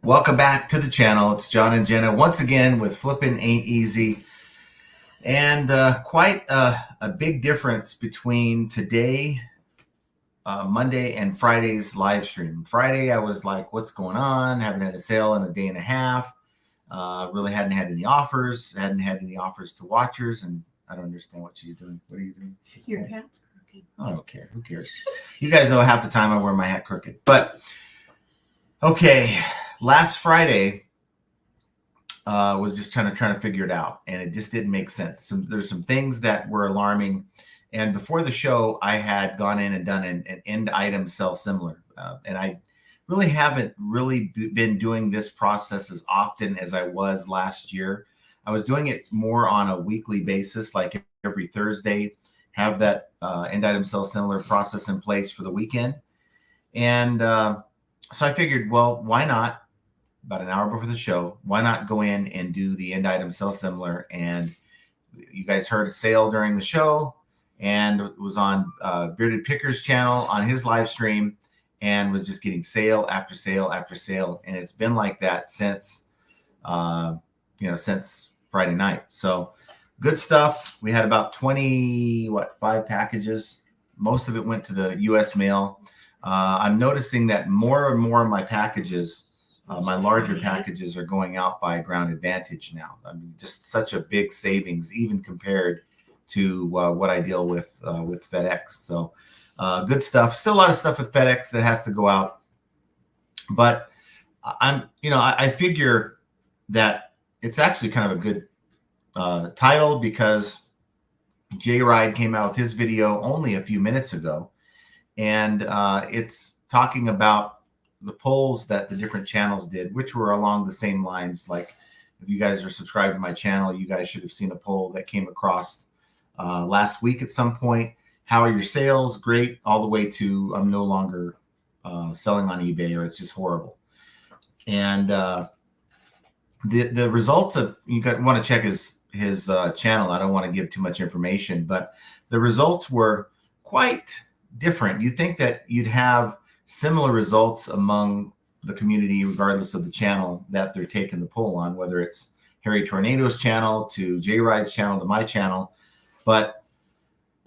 Welcome back to the channel. It's John and Jenna once again with Flippin' Ain't Easy. And quite a big difference between today, Monday, and Friday's live stream. Friday, I was like, what's going on? Haven't had a sale in a day and a half. Really hadn't had any offers. Hadn't had any offers to watchers. And I don't understand what she's doing. What are you doing? Your hat's crooked. I don't care. Who cares? You guys know half the time I wear my hat crooked. But, okay. Last Friday was just trying to figure it out, and it just didn't make sense. So there's some things that were alarming, and before the show, I had gone in and done an end item sell similar, and I really haven't been doing this process as often as I was last year. I was doing it more on a weekly basis, like every Thursday, have that end item sell similar process in place for the weekend, and so I figured, well, why not? About an hour before the show, why not go in and do the end item sell similar? And you guys heard a sale during the show, and it was on Bearded Picker's channel on his live stream, and was just getting sale after sale after sale, and it's been like that since since Friday night. So good stuff. We had about 5 packages. Most of it went to the U.S. mail. I'm noticing that more and more of my packages, my larger packages, are going out by Ground Advantage now. I mean, just such a big savings, even compared to what I deal with FedEx. So good stuff. Still a lot of stuff with FedEx that has to go out, but I figure that it's actually kind of a good title, because J-Ride came out with his video only a few minutes ago, and it's talking about the polls that the different channels did, which were along the same lines. Like, if you guys are subscribed to my channel, you guys should have seen a poll that came across last week at some point. How are your sales? Great. All the way to I'm no longer selling on eBay, or it's just horrible. And the results of, want to check his channel. I don't want to give too much information, but the results were quite different. You'd think that you'd have similar results among the community, regardless of the channel that they're taking the poll on, whether it's Harry Tornado's channel to J-Ride's channel to my channel. But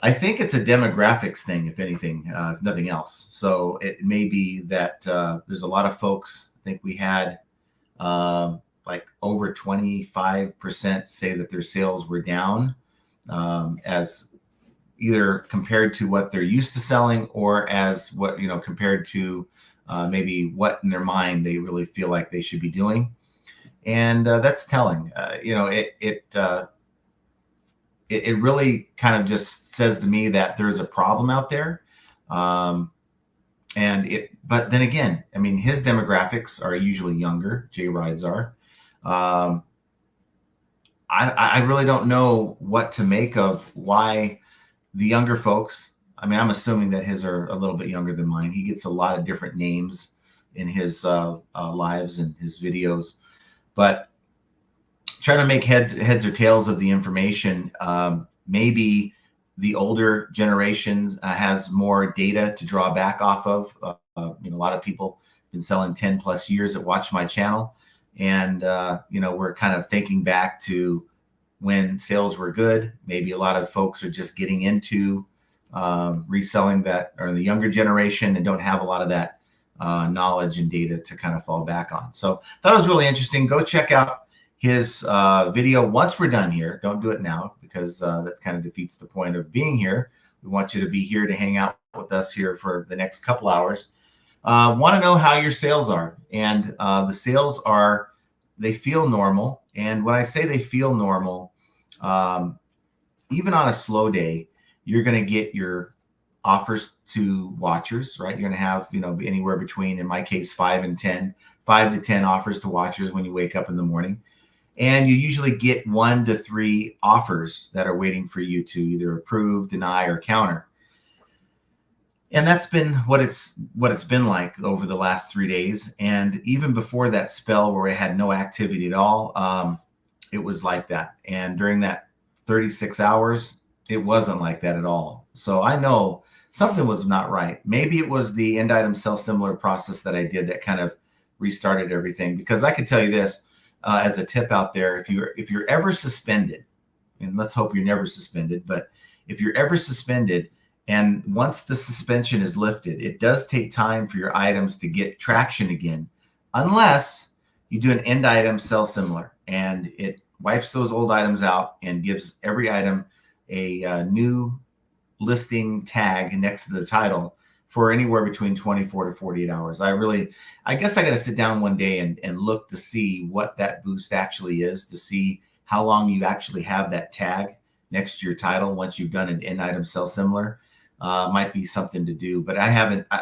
I think it's a demographics thing, if anything, if nothing else. So it may be that there's a lot of folks. I think we had like over 25% say that their sales were down, as either compared to what they're used to selling, or as what, compared to maybe what in their mind they really feel like they should be doing. And that's telling. It really kind of just says to me that there's a problem out there. But then again, I mean, his demographics are usually younger. J-Ride's are. I really don't know what to make of why the younger folks, I mean, I'm assuming that his are a little bit younger than mine. He gets a lot of different names in his lives and his videos, but trying to make heads or tails of the information. Maybe the older generation has more data to draw back off of. A lot of people have been selling 10 plus years that watch my channel. And, we're kind of thinking back to when sales were good. Maybe a lot of folks are just getting into reselling that, or the younger generation, and don't have a lot of that knowledge and data to kind of fall back on. So that was really interesting. Go check out his video once we're done here. Don't do it now, because that kind of defeats the point of being here. We want you to be here to hang out with us here for the next couple hours. Want to know how your sales are, and the sales are, they feel normal. And when I say they feel normal, even on a slow day, you're going to get your offers to watchers, right? You're going to have, anywhere between, in my case, 5 to 10 offers to watchers when you wake up in the morning. And you usually get 1 to 3 offers that are waiting for you to either approve, deny, or counter. And that's been what it's been like over the last 3 days. And even before that spell where I had no activity at all, it was like that. And during that 36 hours, it wasn't like that at all. So I know something was not right. Maybe it was the end item sell similar process that I did that kind of restarted everything. Because I can tell you this as a tip out there, if you're ever suspended, and let's hope you're never suspended, but if you're ever suspended, and once the suspension is lifted, it does take time for your items to get traction again, unless you do an end item sell similar, and it wipes those old items out and gives every item a new listing tag next to the title for anywhere between 24 to 48 hours. I guess I got to sit down one day and look to see what that boost actually is, to see how long you actually have that tag next to your title once you've done an end item sell similar. Might be something to do, but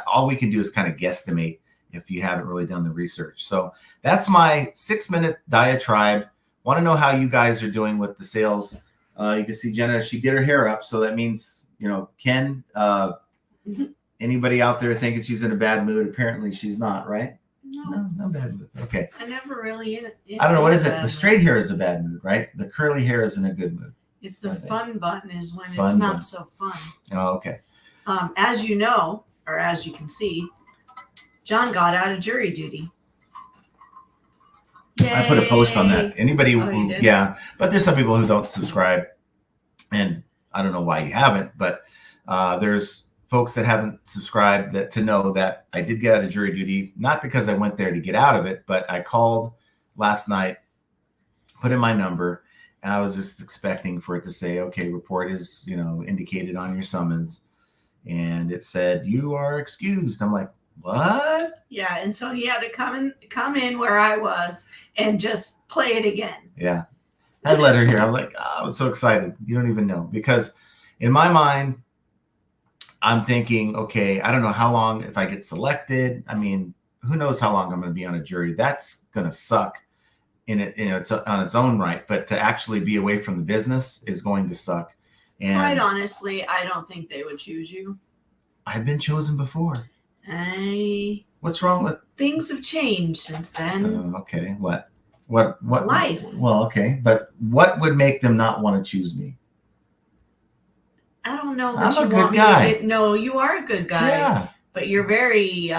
all we can do is kind of guesstimate if you haven't really done the research. So that's my 6-minute diatribe. Want to know how you guys are doing with the sales. You can see Jenna, she did her hair up. So that means, Ken, anybody out there thinking she's in a bad mood? Apparently she's not, right? No bad mood. Okay. I never really. I don't know. What is it? The straight hair is a bad mood, right? The curly hair is in a good mood. It's the fun button is when it's not so fun. Oh, okay. As you know, or as you can see, John got out of jury duty. Yay. I put a post on that. Anybody you did? Yeah, but there's some people who don't subscribe, and I don't know why you haven't, but there's folks that haven't subscribed to know that I did get out of jury duty, not because I went there to get out of it, but I called last night, put in my number, and I was just expecting for it to say, okay, report is, indicated on your summons. And it said, you are excused. I'm like, what? Yeah. And so he had to come in where I was and just play it again. Yeah. I let her hear. I'm like, I was so excited. You don't even know. Because in my mind, I'm thinking, okay, I don't know how long, if I get selected. I mean, who knows how long I'm going to be on a jury. That's going to suck on its own right. But to actually be away from the business is going to suck. And quite honestly, I don't think they would choose you. I've been chosen before. What's wrong with things have changed since then? Okay. What life? Well, okay, but what would make them not want to choose me? I don't know. I'm a good guy. No, you are a good guy. Yeah. But you're very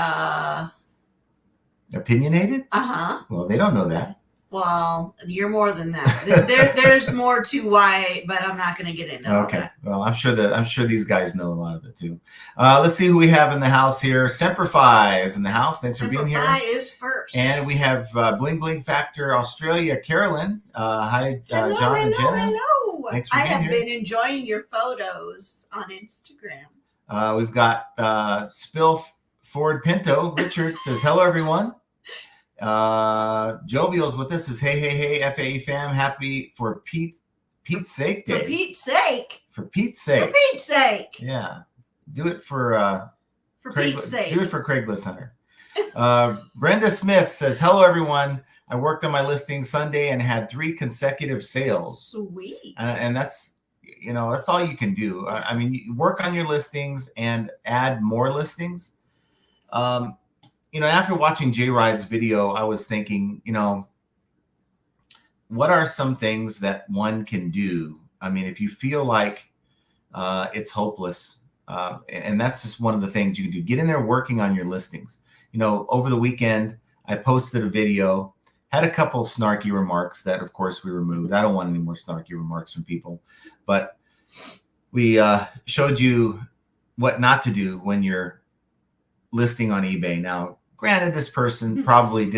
opinionated. Well, they don't know that. Well, you're more than that. There's more to why, but I'm not going to get into that. Okay. Well, I'm sure these guys know a lot of it too. Let's see who we have in the house here. Semperfi is in the house. Thanks for being here. Semperfi is first. And we have Bling Bling Factor Australia, Carolyn. Hi, hello, John and Jenna. Hello. Thanks for being here. I have been enjoying your photos on Instagram. We've got Spill Ford Pinto. Richard says, hello, everyone. Jovial's with us. Says, hey, FAE fam, happy for Pete's sake day. For Pete's sake. For Pete's sake. For Pete's sake. Yeah. Do it for Pete's sake. Do it for Craigslist Hunter. Brenda Smith says, hello, everyone. I worked on my listing Sunday and had 3 consecutive sales. Sweet. And that's, that's all you can do. I mean, you work on your listings and add more listings. After watching Jay Ride's video, I was thinking, what are some things that one can do? I mean, if you feel like it's hopeless, and that's just one of the things you can do. Get in there working on your listings. Over the weekend, I posted a video, had a couple of snarky remarks that, of course, we removed. I don't want any more snarky remarks from people. But we showed you what not to do when you're listing on eBay. Now, granted, this person probably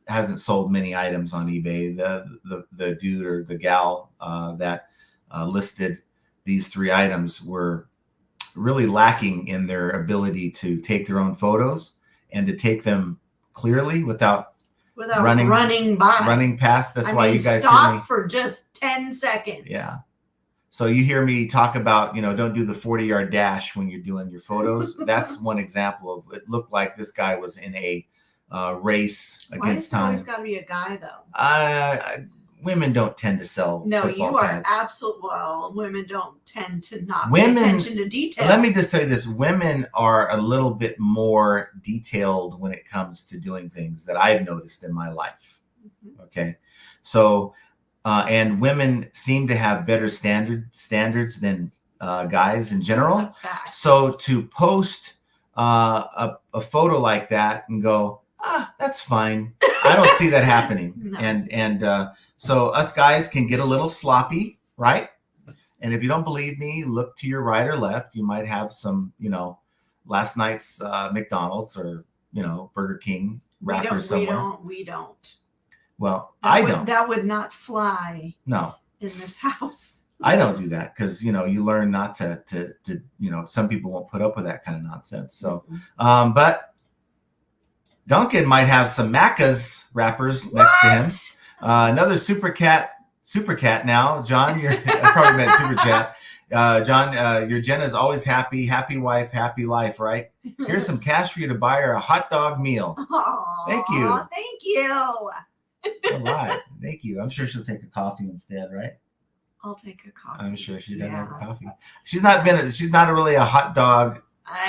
hasn't sold many items on eBay. The dude or the gal that listed these 3 items were really lacking in their ability to take their own photos and to take them clearly without running past. That's why you guys stop hear me for just 10 seconds. Yeah. So you hear me talk about, don't do the 40-yard dash when you're doing your photos. That's one example of it. Looked like this guy was in a race against time. Why is it always got to be a guy, though? Women don't tend to sell. No, you are pads. absolutely. Well, women don't tend to not pay attention to detail. Let me just tell you this. Women are a little bit more detailed when it comes to doing things that I've noticed in my life. Mm-hmm. Okay. So, and women seem to have better standards than guys in general. That's a fact. So to post a photo like that and go, That's fine. I don't see that happening. No. And so us guys can get a little sloppy, right? And if you don't believe me, look to your right or left. You might have some, last night's McDonald's or, Burger King wrappers somewhere. We don't. Well, I don't. That would not fly. No. In this house. I don't do that because, you learn not to, some people won't put up with that kind of nonsense. So, but Duncan might have some Macca's wrappers next to him. Another SuperCat now. John, I probably meant Super Chat. John, your Jen is always happy wife, happy life, right? Here's some cash for you to buy her a hot dog meal. Aww, thank you. Thank you. All right. Thank you. I'm sure she'll take a coffee instead, right? I'll take a coffee. I'm sure she doesn't have a coffee. She's not really a hot dog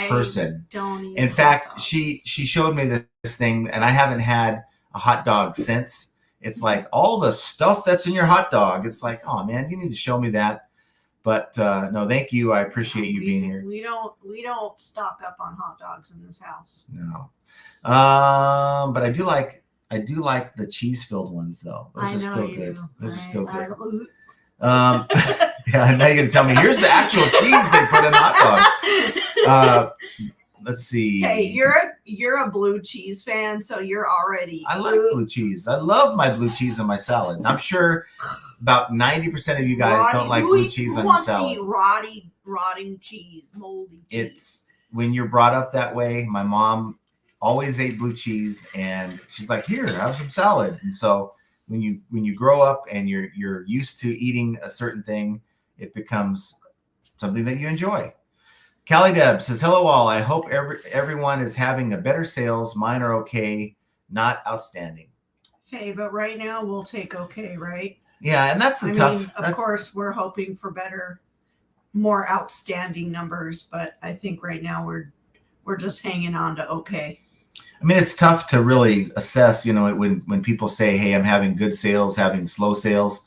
person. Don't even. In fact, she showed me this thing, and I haven't had a hot dog since. It's like all the stuff that's in your hot dog. It's like, oh man, you need to show me that. But no, thank you. I appreciate you being here. We don't stock up on hot dogs in this house. No. But I do like the cheese filled ones though. Those are still good. Those are still good. Yeah, now you're gonna tell me here's the actual cheese they put in the hot dog. Let's see. Hey, you're a blue cheese fan, so you're already. I like blue cheese. I love my blue cheese on my salad. I'm sure about 90% of you guys don't like blue cheese on your salad. Who wants to eat rotting cheese, moldy cheese? It's when you're brought up that way. My mom always ate blue cheese, and she's like, "Here, have some salad." And so when you grow up and you're used to eating a certain thing, it becomes something that you enjoy. Callie Deb says, hello all. I hope everyone is having a better sales. Mine are okay, not outstanding. Hey, but right now we'll take okay, right? Yeah, and that's of course, we're hoping for better, more outstanding numbers, but I think right now we're just hanging on to okay. I mean, it's tough to really assess, when people say, hey, I'm having good sales, having slow sales,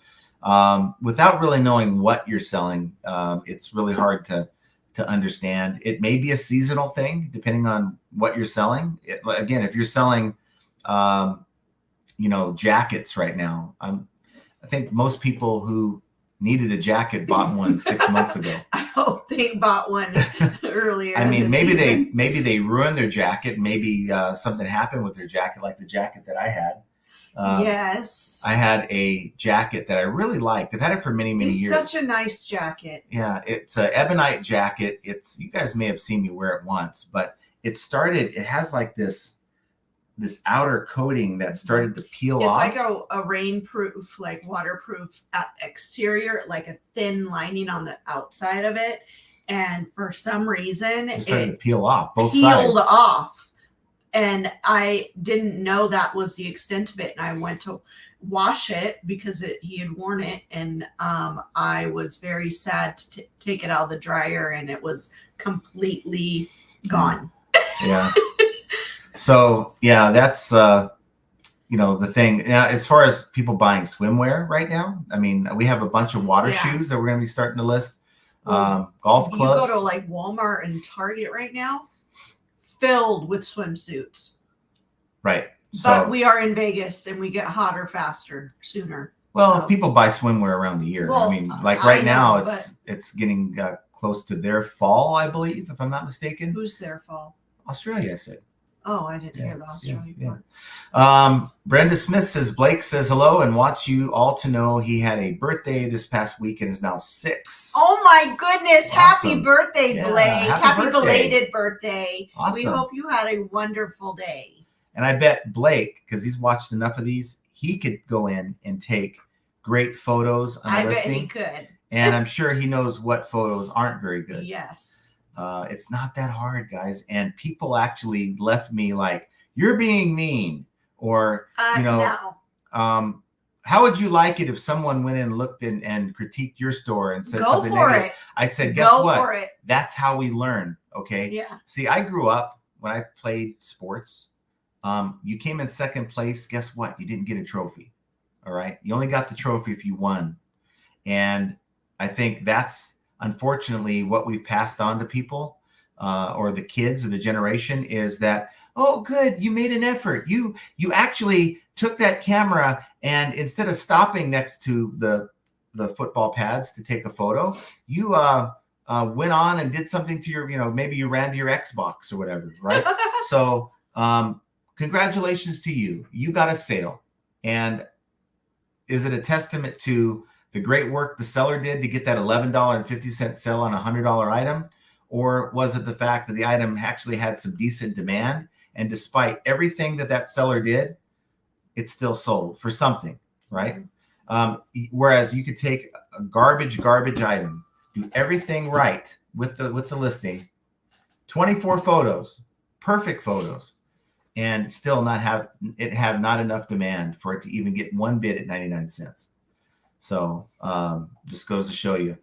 without really knowing what you're selling. It's really hard to understand. It may be a seasonal thing, depending on what you're selling. Again, if you're selling, jackets right now, I think most people who needed a jacket bought one 6 months ago. I hope they bought one earlier. I mean, maybe they ruined their jacket. Maybe something happened with their jacket, like the jacket that I had. Yes. I had a jacket that I really liked. I've had it for many years. It's such a nice jacket. Yeah, it's an ebonite jacket. You guys may have seen me wear it once, but it has like this outer coating that started to peel off. It's like a rainproof, like waterproof exterior, like a thin lining on the outside of it. And for some reason, it started to peel off both sides. Peeled off. And I didn't know that was the extent of it. And I went to wash it because he had worn it. And I was very sad to take it out of the dryer, and it was completely gone. Yeah. So, yeah, that's, the thing. Now, as far as people buying swimwear right now, I mean, we have a bunch of water shoes that we're going to be starting to list. Golf clubs. You go to like Walmart and Target right now, filled with swimsuits. Right. But we are in Vegas and we get hotter faster, sooner. Well, people buy swimwear around the year. Well, I mean, like right now, it's getting close to their fall, I believe, if I'm not mistaken. Who's their fall? Australia, I said. Oh, I didn't hear the Australia part. Brenda Smith says, Blake says hello and wants you all to know he had a birthday this past week and is now 6. Oh my goodness. Awesome. Happy birthday, Blake. Happy belated birthday. Awesome. We hope you had a wonderful day. And I bet Blake, because he's watched enough of these, he could go in and take great photos on the listing. I bet he could. And I'm sure he knows what photos aren't very good. Yes. It's not that hard, guys. And people actually left me like, you're being mean. Or, no. How would you like it if someone went in and looked and critiqued your store and said something negative? I said, guess what? That's how we learn. Okay. Yeah. See, I grew up when I played sports. You came in second place. Guess what? You didn't get a trophy. All right. You only got the trophy if you won. And I think that's unfortunately what we've passed on to people or the kids or the generation is that Oh, good. You made an effort. You actually took that camera, and instead of stopping next to the football pads to take a photo, you went on and did something to your, maybe you ran to your Xbox or whatever, right? So congratulations to you. You got a sale. And is it a testament to the great work the seller did to get that $11.50 sale on a $100 item? Or was it the fact that the item actually had some decent demand, and despite everything that seller did, it still sold for something, right? Whereas you could take a garbage item, do everything right with the listing, 24 photos, perfect photos, and still not have enough demand for it to even get one bid at 99 cents. So just goes to show you.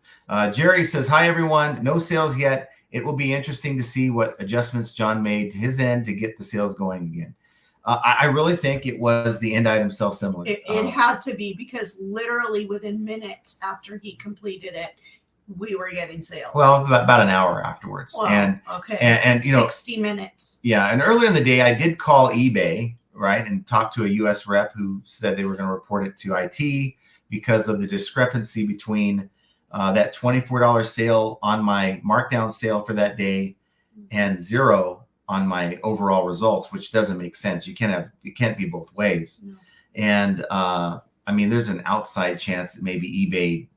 Jerry says, hi, everyone. No sales yet. It will be interesting to see what adjustments John made to his end to get the sales going again. I really think it was the end item sell similar. It had to be, because literally within minutes after he completed it, we were getting sales. Well, about an hour afterwards. Well, and 60 minutes. Yeah. And earlier in the day, I did call eBay, right, and talk to a US rep who said they were going to report it to IT because of the discrepancy between that $24 sale on my markdown sale for that day and zero on my overall results, which doesn't make sense. You can't be both ways. No. And I mean, there's an outside chance that maybe eBay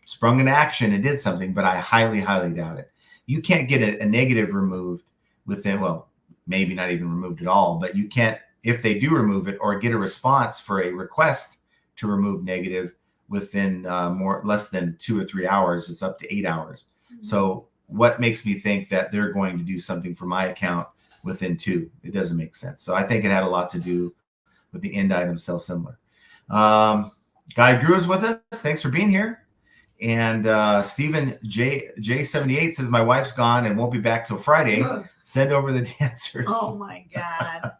sprung into action and did something, but I highly, highly doubt it. You can't get a negative removed within, well, maybe not even removed at all, but you can't, if they do remove it or get a response for a request to remove negative within less than 2 or 3 hours, it's up to 8 hours. Mm-hmm. So what makes me think that they're going to do something for my account within 2? It doesn't make sense. So I think it had a lot to do with the end item sell similar. Guy Drew is with us. Thanks for being here. And Stephen J78 says, my wife's gone and won't be back till Friday. Send over the dancers. Oh my God.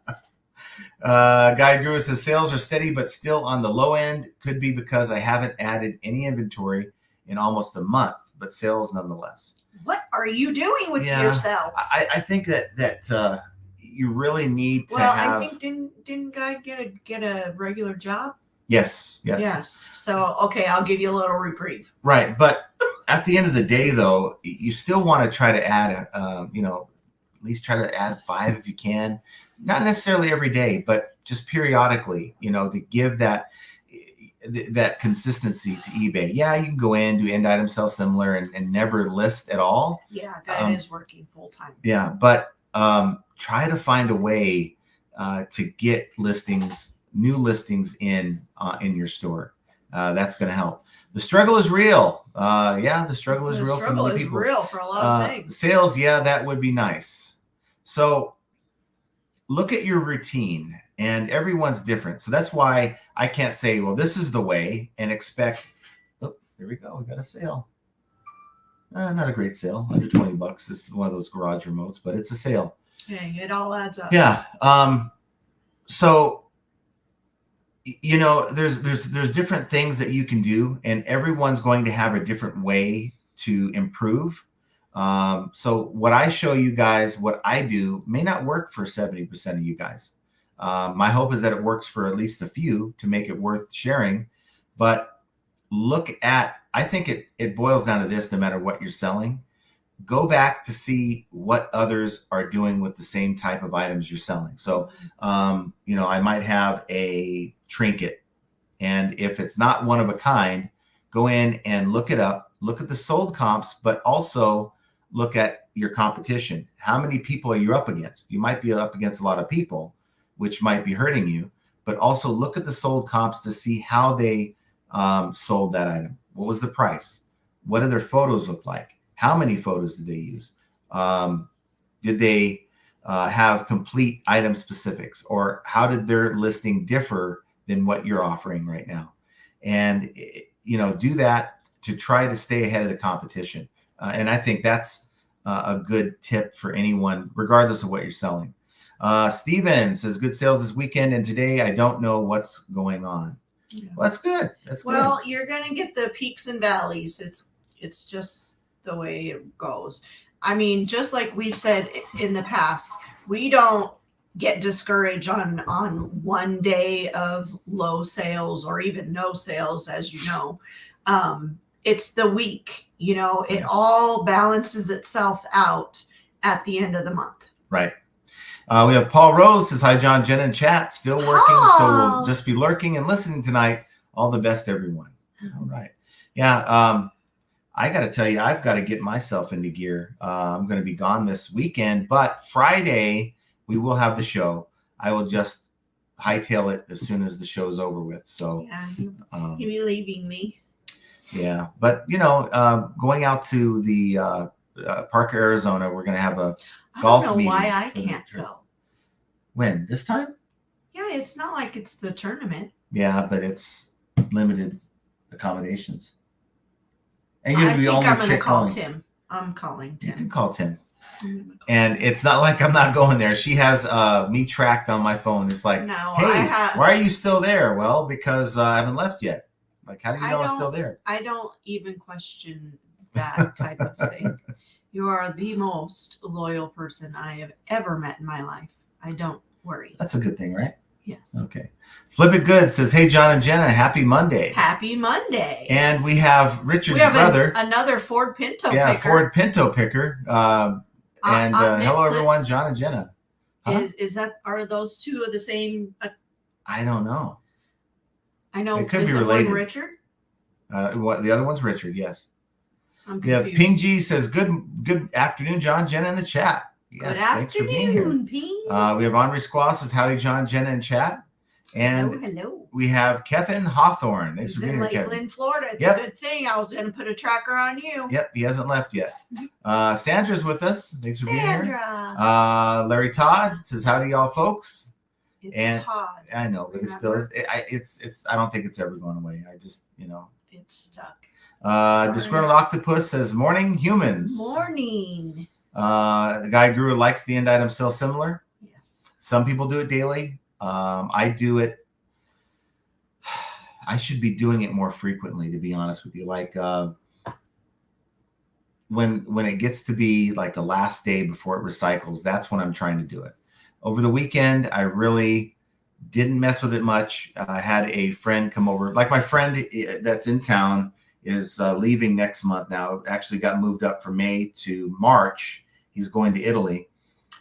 Guy Drew says, sales are steady, but still on the low end. Could be because I haven't added any inventory in almost a month, but sales nonetheless. What are you doing with yourself? I think that you really need to have. I think didn't Guy get a regular job? Yes. So, okay, I'll give you a little reprieve. Right. But at the end of the day, though, you still want to try to add, at least try to add 5 if you can. Not necessarily every day, but just periodically, to give that consistency to eBay. Yeah, you can go in, do end item sell similar and never list at all. Yeah, Guy is working full time. Yeah, but try to find a way to get new listings in your store. That's going to help. The struggle is real. The struggle is real for many people. Real for a lot of things. Sales, that would be nice. So look at your routine, and everyone's different. So that's why I can't say, well, this is the way, and expect. Oh, here we go. We got a sale. Not a great sale, under $20. This is one of those garage remotes, but it's a sale. Okay, it all adds up. Yeah. So there's different things that you can do, and everyone's going to have a different way to improve. So what I show you guys, what I do, may not work for 70% of you guys. My hope is that it works for at least a few to make it worth sharing. But I think it boils down to this: no matter what you're selling, go back to see what others are doing with the same type of items you're selling. So, I might have a trinket, and if it's not one of a kind, go in and look it up, look at the sold comps, but also look at your competition. How many people are you up against? You might be up against a lot of people, which might be hurting you, but also look at the sold comps to see how they sold that item. What was the price? What did their photos look like? How many photos did they use? Did they have complete item specifics, or how did their listing differ than what you're offering right now? And, do that to try to stay ahead of the competition. And I think that's a good tip for anyone, regardless of what you're selling. Steven says, good sales this weekend, and today I don't know what's going on. Yeah. Well, that's good. Well, you're going to get the peaks and valleys. It's just the way it goes. I mean, just like we've said in the past, we don't get discouraged on one day of low sales or even no sales, as you know. It's the week, you know, it all balances itself out at the end of the month. Right. We have Paul Rose says, hi, John, Jen, and chat. Still working, so we'll just be lurking and listening tonight. All the best, everyone. All right. Yeah. I got to tell you, I've got to get myself into gear. I'm going to be gone this weekend, but Friday we will have the show. I will just hightail it as soon as the show's over with. So yeah, you'll be leaving me. Yeah, but you know, going out to the Parker, Arizona, we're going to have a golf meeting. I don't know why I can't go. When? This time? Yeah, it's not like it's the tournament. Yeah, but it's limited accommodations. And you're I the think only I'm going to chick call going. Tim. I'm calling Tim. You can call Tim. And it's not like I'm not going there. She has me tracked on my phone. It's like, no, hey, why are you still there? Well, because I haven't left yet. Like, how do you know I'm still there? I don't even question that type of thing. You are the most loyal person I have ever met in my life. I don't worry. That's a good thing, right? Yes. Okay. Flip It Good says, hey, John and Jenna, happy Monday. Happy Monday. And we have Richard's brother. Another Ford Pinto picker. Yeah, Ford Pinto picker. And hello, everyone, John and Jenna. Huh? Are those two of the same? I don't know. I know. It could be related. One Richard? The other one's Richard, yes. I'm confused. We have Ping G says, good afternoon, John, Jenna in the chat. Yes, good afternoon, thanks for being here. Ping. We have Henri Squaw says, howdy, John, Jenna in chat. And hello. We have Kevin Hawthorne. Thanks for being here, Kevin. Lakeland, Florida. It's a good thing. I was going to put a tracker on you. Yep, he hasn't left yet. Sandra's with us. Thanks for being here. Larry Todd says, howdy, y'all folks. It's Todd. I know, but remember? It's I don't think it's ever going away. I just, you know. It's stuck. Disgruntled Octopus says, morning, humans. Morning. Guy Guru likes the end item sell similar. Yes. Some people do it daily. I do it. I should be doing it more frequently, to be honest with you. Like when it gets to be like the last day before it recycles, that's when I'm trying to do it. Over the weekend, I really didn't mess with it much. I had a friend come over. Like my friend that's in town is leaving next month now. Actually got moved up from May to March. He's going to Italy.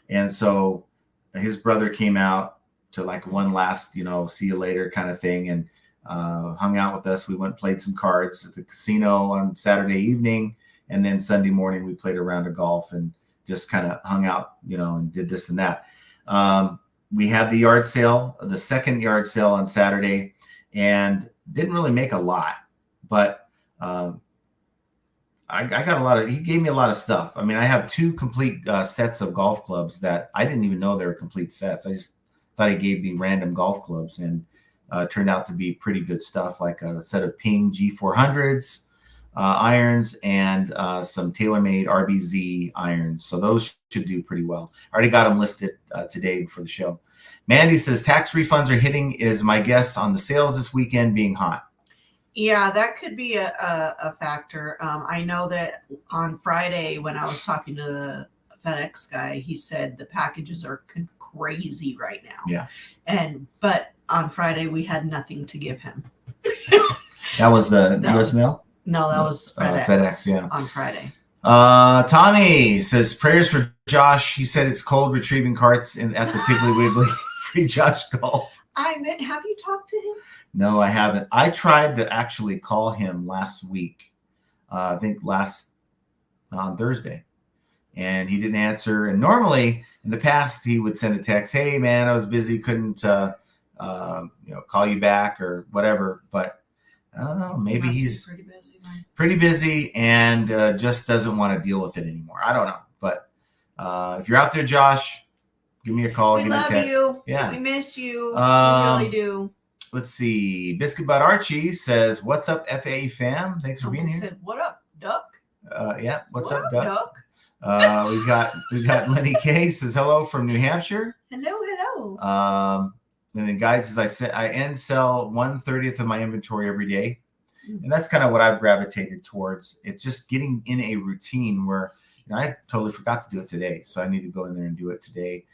And so his brother came out to like one last, you know, see you later kind of thing, and hung out with us. We went and played some cards at the casino on Saturday evening. And then Sunday morning, we played a round of golf and just kind of hung out, you know, and did this and that. We had the yard sale, the second yard sale on Saturday, and didn't really make a lot, but I got a lot of, he gave me a lot of stuff. I mean, I have 2 complete sets of golf clubs that I didn't even know they were complete sets. I just thought he gave me random golf clubs, and turned out to be pretty good stuff, like a set of Ping G400s, irons, and some TaylorMade RBZ irons. So those should do pretty well. I already got them listed today before the show. Mandy says, tax refunds are hitting, is my guess on the sales this weekend being hot. Yeah, that could be a factor. I know that on Friday when I was talking to the FedEx guy, he said the packages are crazy right now. Yeah. But on Friday we had nothing to give him. That was the U.S. mail? No, that was FedEx. FedEx, yeah. On Friday. Tommy says, prayers for Josh. He said it's cold retrieving carts at the Piggly Wiggly. Free Josh Galt. Have you talked to him? No, I haven't. I tried to actually call him last week. I think on Thursday. And he didn't answer. And normally in the past, he would send a text, hey, man, I was busy. Couldn't call you back or whatever. But I don't know. Maybe he's pretty busy and just doesn't want to deal with it anymore. I don't know. But if you're out there, Josh, give me a call. We love you. Yeah. We miss you. We really do. Let's see. Biscuit Butt Archie says, what's up, FA fam? Thanks for being here. Said, what up, Duck? Yeah. What's up, Duck? We got Lenny K says, hello from New Hampshire. Hello. And then guys, as I said, I end sell 1/30 of my inventory every day. And that's kind of what I've gravitated towards. It's just getting in a routine where, I totally forgot to do it today. So I need to go in there and do it today.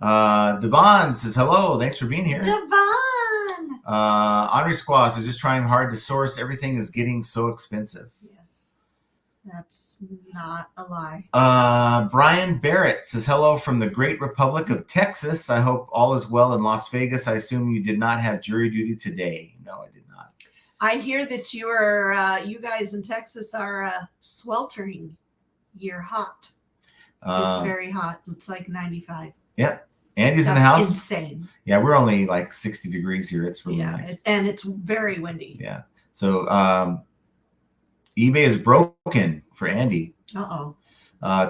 Devon says hello. Thanks for being here. Devon. Henri Squaws is just trying hard to source. Everything is getting so expensive. Yes, that's not a lie. Brian Barrett says hello from the Great Republic of Texas. I hope all is well in Las Vegas. I assume you did not have jury duty today. No, I did not. I hear that you guys in Texas are sweltering. You're hot. It's very hot. It's like 95. Yep. Andy's in the house. Insane. Yeah, we're only like 60 degrees here. It's really nice. And it's very windy. Yeah. So eBay is broken for Andy. Uh-oh.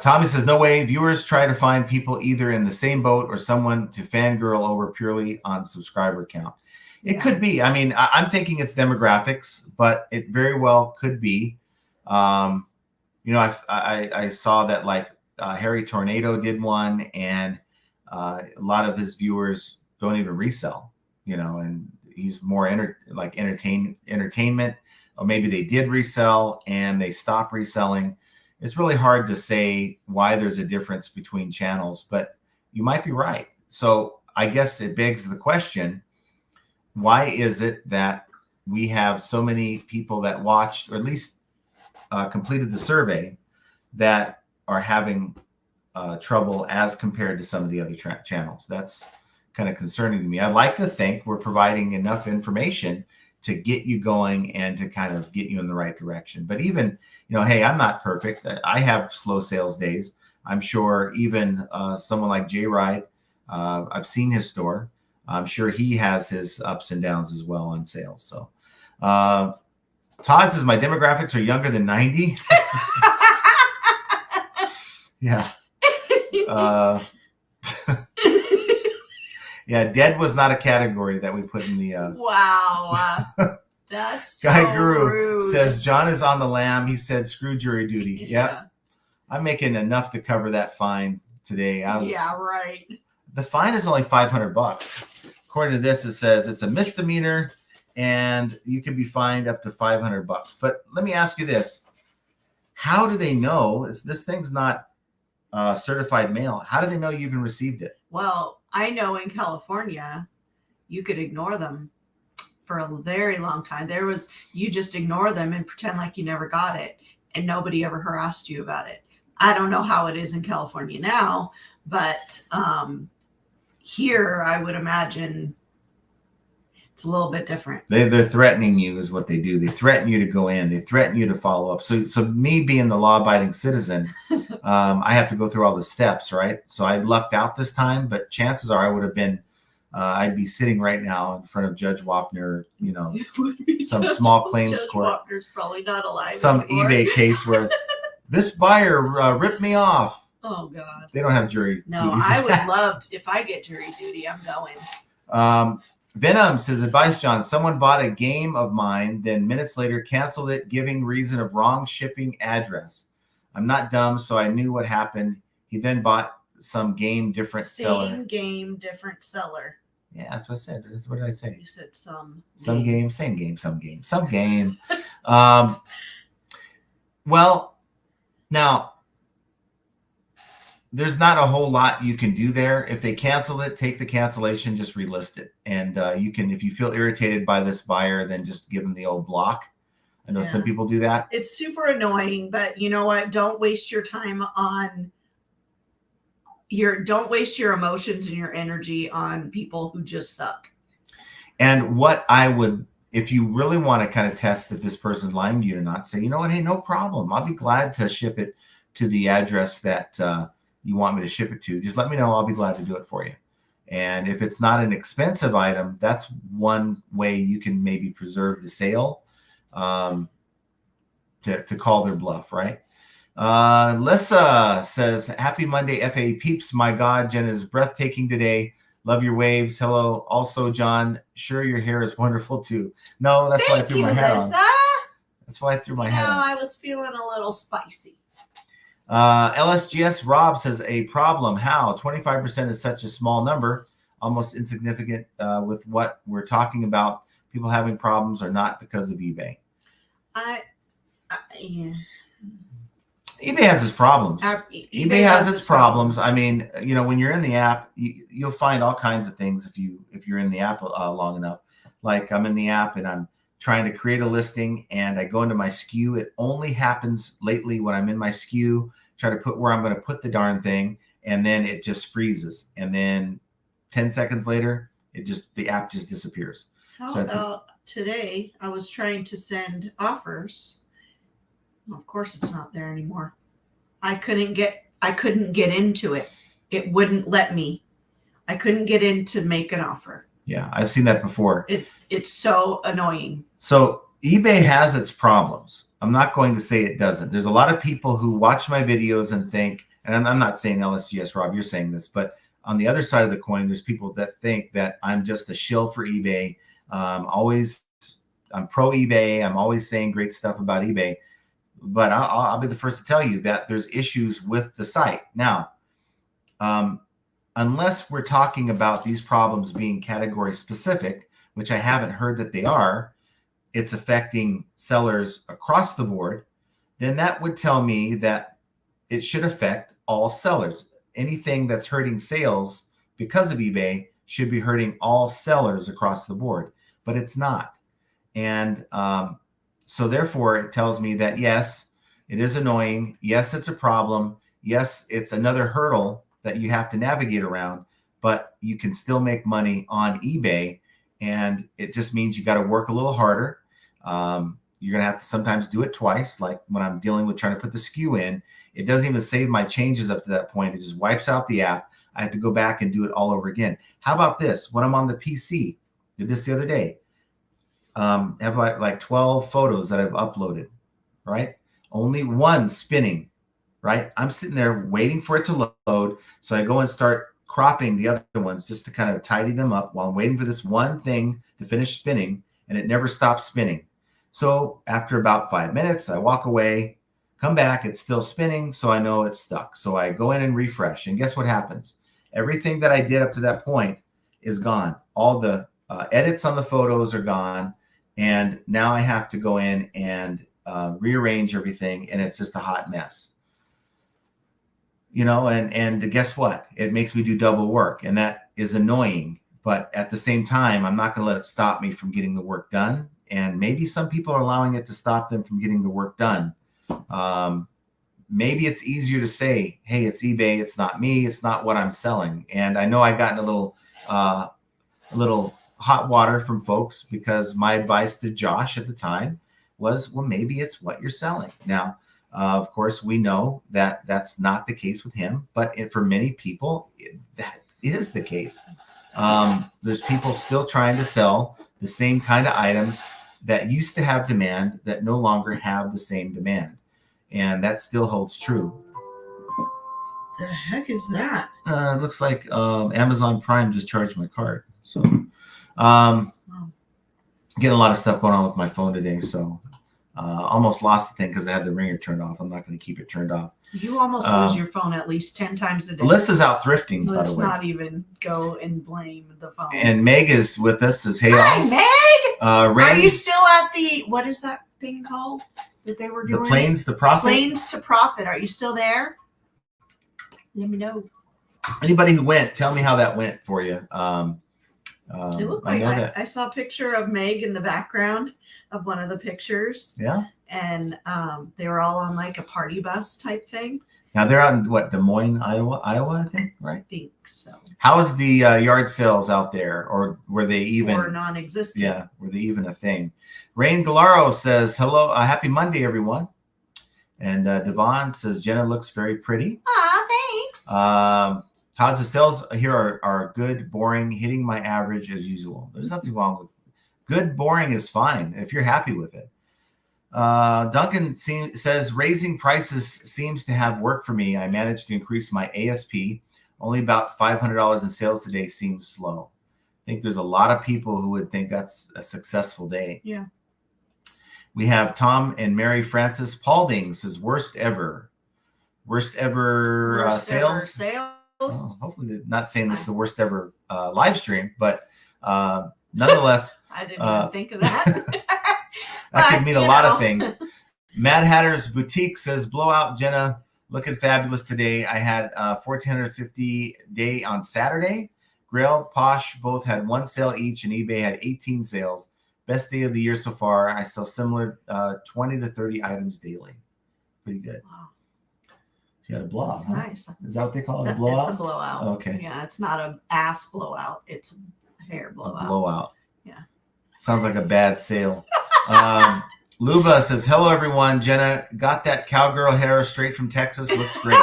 Tommy says, no way. Viewers try to find people either in the same boat or someone to fangirl over purely on subscriber count. It could be. I mean, I'm thinking it's demographics, but it very well could be. I saw that like Harry Tornado did one, and a lot of his viewers don't even resell, and he's more entertainment, or maybe they did resell and they stopped reselling. It's really hard to say why there's a difference between channels, but you might be right. So I guess it begs the question, why is it that we have so many people that watched, or at least completed the survey, that are having trouble as compared to some of the other channels? That's kind of concerning to me. I'd like to think we're providing enough information to get you going and to kind of get you in the right direction. But even, hey, I'm not perfect. I have slow sales days. I'm sure even someone like Jay Ride, I've seen his store. I'm sure he has his ups and downs as well on sales. So Todd says my demographics are younger than 90. Yeah. Yeah, dead was not a category that we put in the wow. That's Guy so Guru rude. Says John is on the lam. He said screw jury duty. Yeah. I'm making enough to cover that fine today. Right. The fine is only $500. According to this, it says it's a misdemeanor and you can be fined up to $500. But let me ask you this. How do they know this thing's not certified mail? How do they know you even received it? Well, I know in California, you could ignore them for a very long time. You just ignore them and pretend like you never got it, and nobody ever harassed you about it. I don't know how it is in California now, but here I would imagine it's a little bit different. They're threatening you is what they do. They threaten you to go in. They threaten you to follow up. So me being the law-abiding citizen, I have to go through all the steps, right? So I lucked out this time, but chances are I would have been, I'd be sitting right now in front of Judge Wapner, some small claims Judge court. Wapner's probably not alive some anymore. eBay case where this buyer ripped me off. Oh, God. They don't have jury duty. No, I would love to. If I get jury duty, I'm going. Venom says, advice, John. Someone bought a game of mine, then minutes later canceled it, giving reason of wrong shipping address. I'm not dumb, so I knew what happened. He then bought some game, different seller. Same game, different seller. Yeah, that's what I said. What did I say? You said some game, same game, some game, some game. Well, now, there's not a whole lot you can do there. If they cancel it, take the cancellation, just relist it. And you can, if you feel irritated by this buyer, then just give them the old block. I know some people do that. It's super annoying, but you know what? Don't waste your time don't waste your emotions and your energy on people who just suck. And what I would, if you really want to kind of test if this person's lying to you or not, say, you know what? Hey, no problem. I'll be glad to ship it to the address that, you want me to ship it to. Just let me know. I'll be glad to do it for you. And if it's not an expensive item, that's one way you can maybe preserve the sale, to call their bluff, right? Lissa says, happy Monday, FA peeps. My God, Jen is breathtaking today. Love your waves. Hello. Also, John, sure your hair is wonderful too. No, that's why I threw my hat on. That's why I threw my hat on. I was feeling a little spicy. LSGS Rob says, a problem. How? 25% is such a small number, almost insignificant with what we're talking about. People having problems are not because of eBay. Yeah. eBay has its problems. eBay has its problems. I mean, when you're in the app, you'll find all kinds of things if you're in the app long enough. Like I'm in the app and I'm trying to create a listing and I go into my SKU. It only happens lately when I'm in my SKU, try to put where I'm going to put the darn thing, and then it just freezes. And then 10 seconds later, the app just disappears. How about today? I was trying to send offers. Of course, it's not there anymore. I couldn't get into it. It wouldn't let me. I couldn't get in to make an offer. Yeah, I've seen that before. It's so annoying. So eBay has its problems. I'm not going to say it doesn't. There's a lot of people who watch my videos and think, and I'm not saying LSGS, Rob, you're saying this, but on the other side of the coin, there's people that think that I'm just a shill for eBay. I'm pro eBay. I'm always saying great stuff about eBay. But I'll be the first to tell you that there's issues with the site. Now, unless we're talking about these problems being category specific, which I haven't heard that they are, it's affecting sellers across the board, then that would tell me that it should affect all sellers. Anything that's hurting sales because of eBay should be hurting all sellers across the board, but it's not. And so therefore, it tells me that, yes, it is annoying. Yes, it's a problem. Yes, it's another hurdle that you have to navigate around, but you can still make money on eBay. And it just means you got to work a little harder. You're going to have to sometimes do it twice. Like when I'm dealing with trying to put the SKU in, it doesn't even save my changes up to that point. It just wipes out the app. I have to go back and do it all over again. How about this? When I'm on the PC, did this the other day. Have like 12 photos that I've uploaded, right? Only one spinning, right? I'm sitting there waiting for it to load. So I go and start cropping the other ones just to kind of tidy them up while I'm waiting for this one thing to finish spinning, and it never stops spinning. So after about 5 minutes, I walk away, come back, it's still spinning. So I know it's stuck. So I go in and refresh, and guess what happens? Everything that I did up to that point is gone. All the edits on the photos are gone. And now I have to go in and rearrange everything, and it's just a hot mess. And guess what? It makes me do double work, and that is annoying. But at the same time, I'm not going to let it stop me from getting the work done. And maybe some people are allowing it to stop them from getting the work done. Maybe it's easier to say, hey, it's eBay. It's not me. It's not what I'm selling. And I know I've gotten a little hot water from folks because my advice to Josh at the time was, well, maybe it's what you're selling. Now, of course, we know that that's not the case with him, but for many people, that is the case. There's people still trying to sell the same kind of items that used to have demand that no longer have the same demand. And that still holds true. The heck is that? It looks like Amazon Prime just charged my card. So getting a lot of stuff going on with my phone today. So almost lost the thing because I had the ringer turned off. I'm not going to keep it turned off. You almost lose your phone at least 10 times a day. Alyssa's out thrifting, by the way. Let's not even go and blame the phone. And Meg is with us. Says, hey, hi, Meg! Randy, are you still at the, what is that thing called that they were doing? The Plains to Profit? Plains to Profit. Are you still there? Let me know. Anybody who went, tell me how that went for you. It looked like I saw a picture of Meg in the background of one of the pictures. Yeah. And they were all on like a party bus type thing. Now they're out in what, Des Moines, Iowa, I think, right? I think so. How's the yard sales out there, or were they even? Or non-existent. Yeah, were they even a thing? Rain Galaro says, hello, happy Monday, everyone. And Devon says, Jenna looks very pretty. Aw, thanks. Todd says, sales here are good, boring, hitting my average as usual. There's nothing wrong with good, boring is fine if you're happy with it. Duncan says, raising prices seems to have worked for me. I managed to increase my ASP. Only about $500 in sales today seems slow. I think there's a lot of people who would think that's a successful day. Yeah. We have Tom and Mary Francis Paulding says, worst ever sales. Ever sales. Oh, hopefully they're not saying this is the worst ever live stream, but nonetheless. I didn't even think of that. That could mean a lot of things. Mad Hatter's Boutique says, blowout Jenna, looking fabulous today. I had 1,450 day on Saturday. Grail, Posh both had 1 sale each, and eBay had 18 sales. Best day of the year so far. I sell similar 20 to 30 items daily. Pretty good. Wow. You had a blowout, That's huh? nice. Is that what they call it? A blowout? It's a blowout. Okay. Yeah, it's not a ass blowout. It's a hair blowout. A blowout. Yeah. Sounds like a bad sale. Luba says, hello, everyone. Jenna, got that cowgirl hair straight from Texas. Looks great.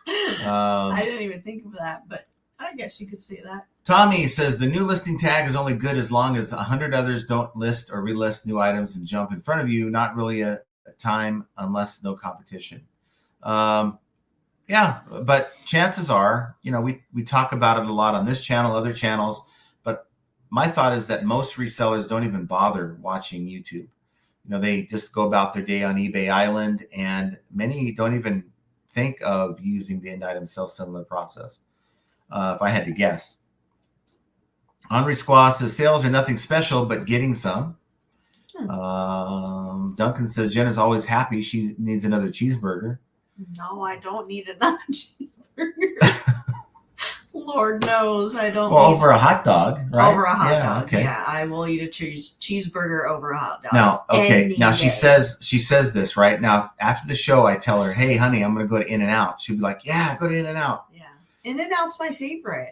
I didn't even think of that, but I guess you could say that. Tommy says, the new listing tag is only good as long as 100 others don't list or relist new items and jump in front of you. Not really a time unless no competition. Yeah, but chances are, we talk about it a lot on this channel, other channels, but my thought is that most resellers don't even bother watching YouTube. They just go about their day on eBay Island, and many don't even think of using the end item sell similar process. If I had to guess. Henri Squaw says, sales are nothing special, but getting some. Duncan says, Jenna's always happy. She needs another cheeseburger. No, I don't need another cheeseburger. Lord knows I don't. Well, over a hot dog, right? Over a hot dog. Okay. Yeah, I will eat a cheeseburger over a hot dog. Now, okay. Now she she says this right now. After the show, I tell her, "Hey, honey, I'm going to go to In-N-Out." She'll be like, "Yeah, go to In-N-Out." Yeah, In-N-Out's my favorite.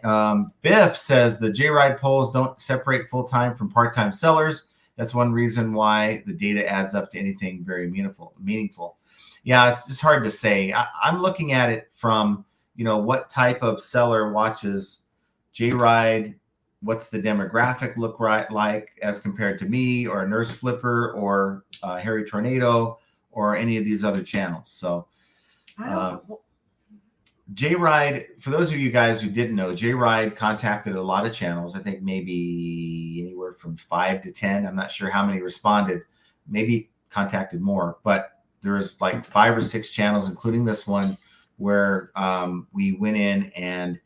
Biff says the J-Ride polls don't separate full-time from part-time sellers. That's one reason why the data adds up to anything very meaningful. Yeah, it's just hard to say. I'm looking at it from, what type of seller watches J-Ride, what's the demographic look like as compared to me or a Nurse Flipper or Harry Tornado or any of these other channels. So I don't know. J-Ride, for those of you guys who didn't know, J-Ride contacted a lot of channels. I think maybe anywhere from 5 to 10. I'm not sure how many responded. Maybe contacted more, but there was like 5 or 6 channels, including this one, where we went in and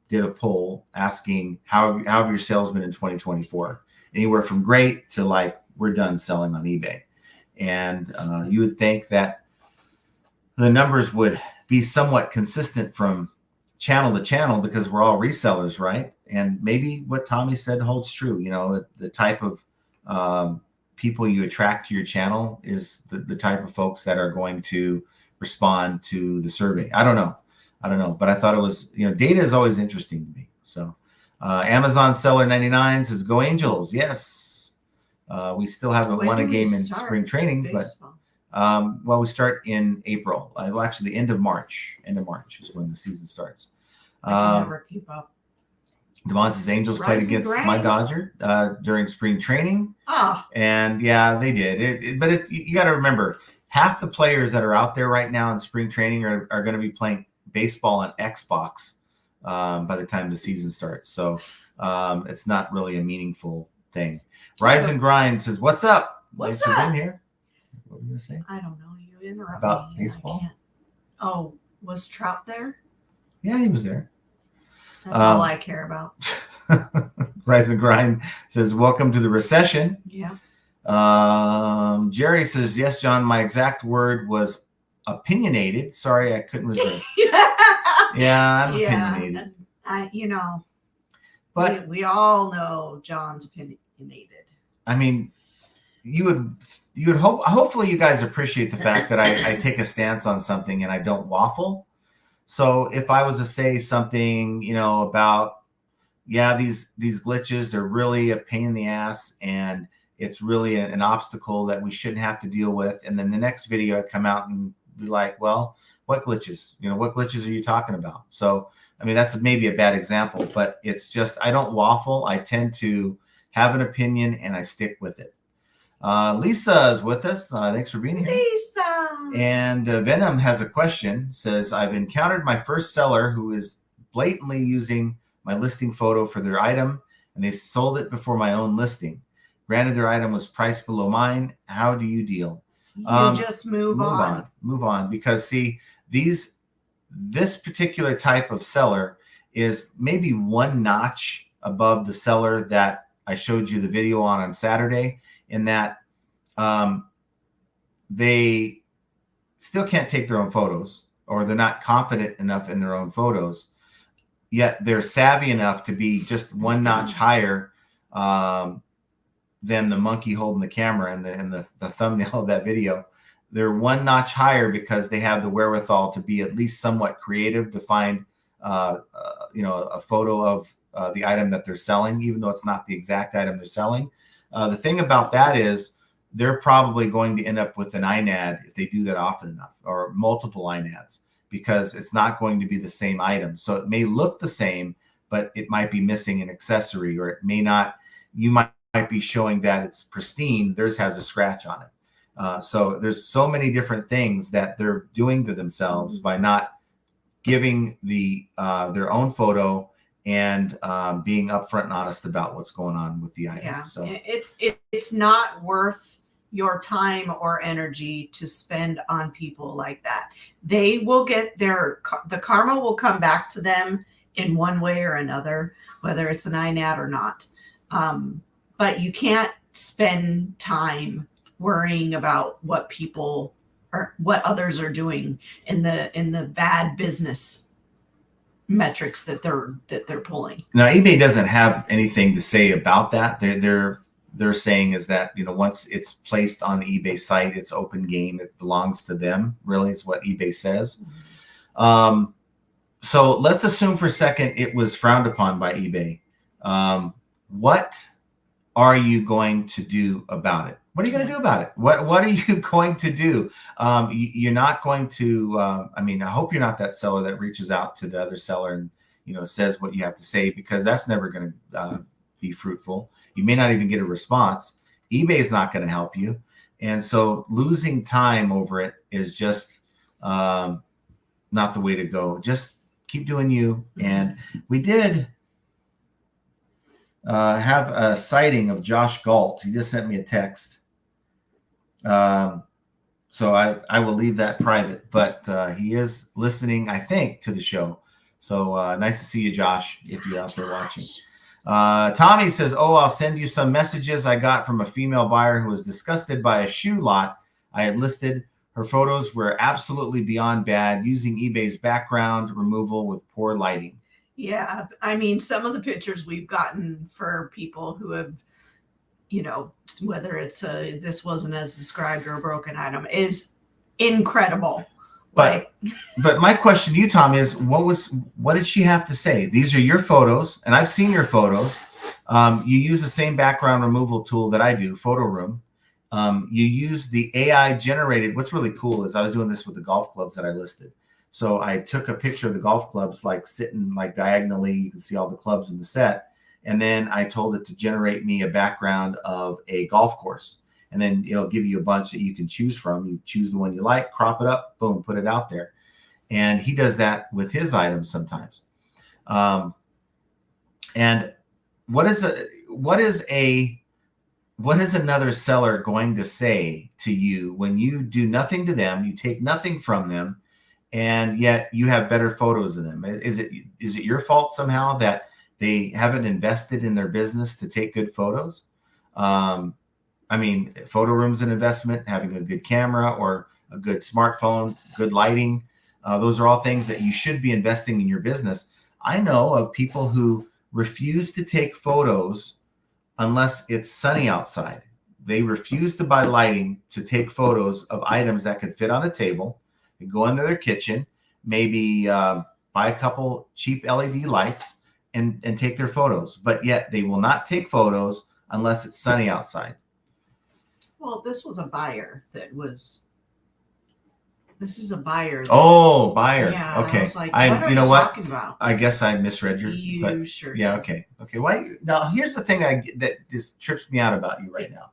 did a poll asking how have your sales been in 2024? Anywhere from great to like we're done selling on eBay. And you would think that the numbers would be somewhat consistent from channel to channel because we're all resellers, right? And maybe what Tommy said holds true. The type of people you attract to your channel is the type of folks that are going to respond to the survey. I don't know, but I thought it was, data is always interesting to me. So Amazon Seller 99 says, go Angels. Yes. We still haven't won a game in spring training, but we start in April. Well, actually the end of March is when the season starts. I can never keep up. Devon says Angels played against my Dodger during spring training. And yeah, they did. But you got to remember, half the players that are out there right now in spring training are going to be playing baseball on Xbox by the time the season starts. So it's not really a meaningful thing. Rise and Grind says, what's up? What's Thanks up? for being here. What were you going to say? I don't know. You interrupted About me. baseball? Oh, was Trout there? Yeah, he was there. That's all I care about. Rise and Grind says, welcome to the recession. Yeah. Jerry says, yes, John, my exact word was opinionated. Sorry, I couldn't resist. Yeah, I'm opinionated. But we all know John's opinionated. I mean, you would hopefully you guys appreciate the fact that I take a stance on something and I don't waffle. So if I was to say something, about, these glitches, they're really a pain in the ass and it's really an obstacle that we shouldn't have to deal with. And then the next video I come out and be like, well, what glitches? What glitches are you talking about? So, I mean, that's maybe a bad example, but it's just, I don't waffle. I tend to have an opinion and I stick with it. Lisa is with us. Thanks for being here. Lisa. And Venom has a question. Says, I've encountered my first seller who is blatantly using my listing photo for their item, and they sold it before my own listing. Granted, their item was priced below mine. How do you deal? You just move on. Move on. Because see, this particular type of seller is maybe one notch above the seller that I showed you the video on Saturday, in that they still can't take their own photos, or they're not confident enough in their own photos, yet they're savvy enough to be just one notch higher than the monkey holding the camera and the thumbnail of that video. They're one notch higher because they have the wherewithal to be at least somewhat creative to find a photo of the item that they're selling, even though it's not the exact item they're selling. The thing about that is they're probably going to end up with an INAD if they do that often enough, or multiple INADs, because it's not going to be the same item. So it may look the same, but it might be missing an accessory, or it may not. You might be showing that it's pristine. Theirs has a scratch on it. So there's so many different things that they're doing to themselves by not giving their own photo and being upfront and honest about what's going on with the item. Yeah, so it's not worth your time or energy to spend on people like that. They will get the karma will come back to them in one way or another, whether it's an INAD or not. But you can't spend time worrying about what people or what others are doing in the bad business metrics that they're pulling. Now, eBay doesn't have anything to say about that. They're saying is that, once it's placed on the eBay site, it's open game. It belongs to them. Really, is what eBay says. So let's assume for a second it was frowned upon by eBay. What are you going to do about it? What are you going to do about it? What are you going to do? You're not going to. I hope you're not that seller that reaches out to the other seller and says what you have to say, because that's never going to be fruitful. You may not even get a response. eBay is not going to help you, and so losing time over it is just not the way to go. Just keep doing you. And we did have a sighting of Josh Galt. He just sent me a text. So I will leave that private, but he is listening, I think, to the show. So nice to see you, Josh, if you're out there watching. Tommy says, I'll send you some messages I got from a female buyer who was disgusted by a shoe lot I had listed. Her photos were absolutely beyond bad, using eBay's background removal with poor lighting. Yeah, some of the pictures we've gotten for people who have, whether it's this wasn't as described or a broken item, is incredible. But my question to you, Tom, is what did she have to say? These are your photos, and I've seen your photos. You use the same background removal tool that I do, Photo Room. You use the AI generated. What's really cool is I was doing this with the golf clubs that I listed. So I took a picture of the golf clubs, like sitting like diagonally. You can see all the clubs in the set. And then I told it to generate me a background of a golf course. And then it'll give you a bunch that you can choose from. You choose the one you like, crop it up, boom, put it out there. And he does that with his items sometimes. And what is another seller going to say to you when you do nothing to them, you take nothing from them, and yet you have better photos of them? Is it your fault somehow that they haven't invested in their business to take good photos? Photo room's an investment, having a good camera or a good smartphone, good lighting. Those are all things that you should be investing in your business. I know of people who refuse to take photos unless it's sunny outside. They refuse to buy lighting to take photos of items that could fit on a table. They go into their kitchen, maybe buy a couple cheap LED lights and take their photos. But yet they will not take photos unless it's sunny outside. Well, this was a buyer that was. This is a buyer. Buyer. Yeah. Okay. I was like, what are you talking about? I guess I misread your. Sure. Yeah. Okay. Why? Now, here's the thing that just trips me out about you right now.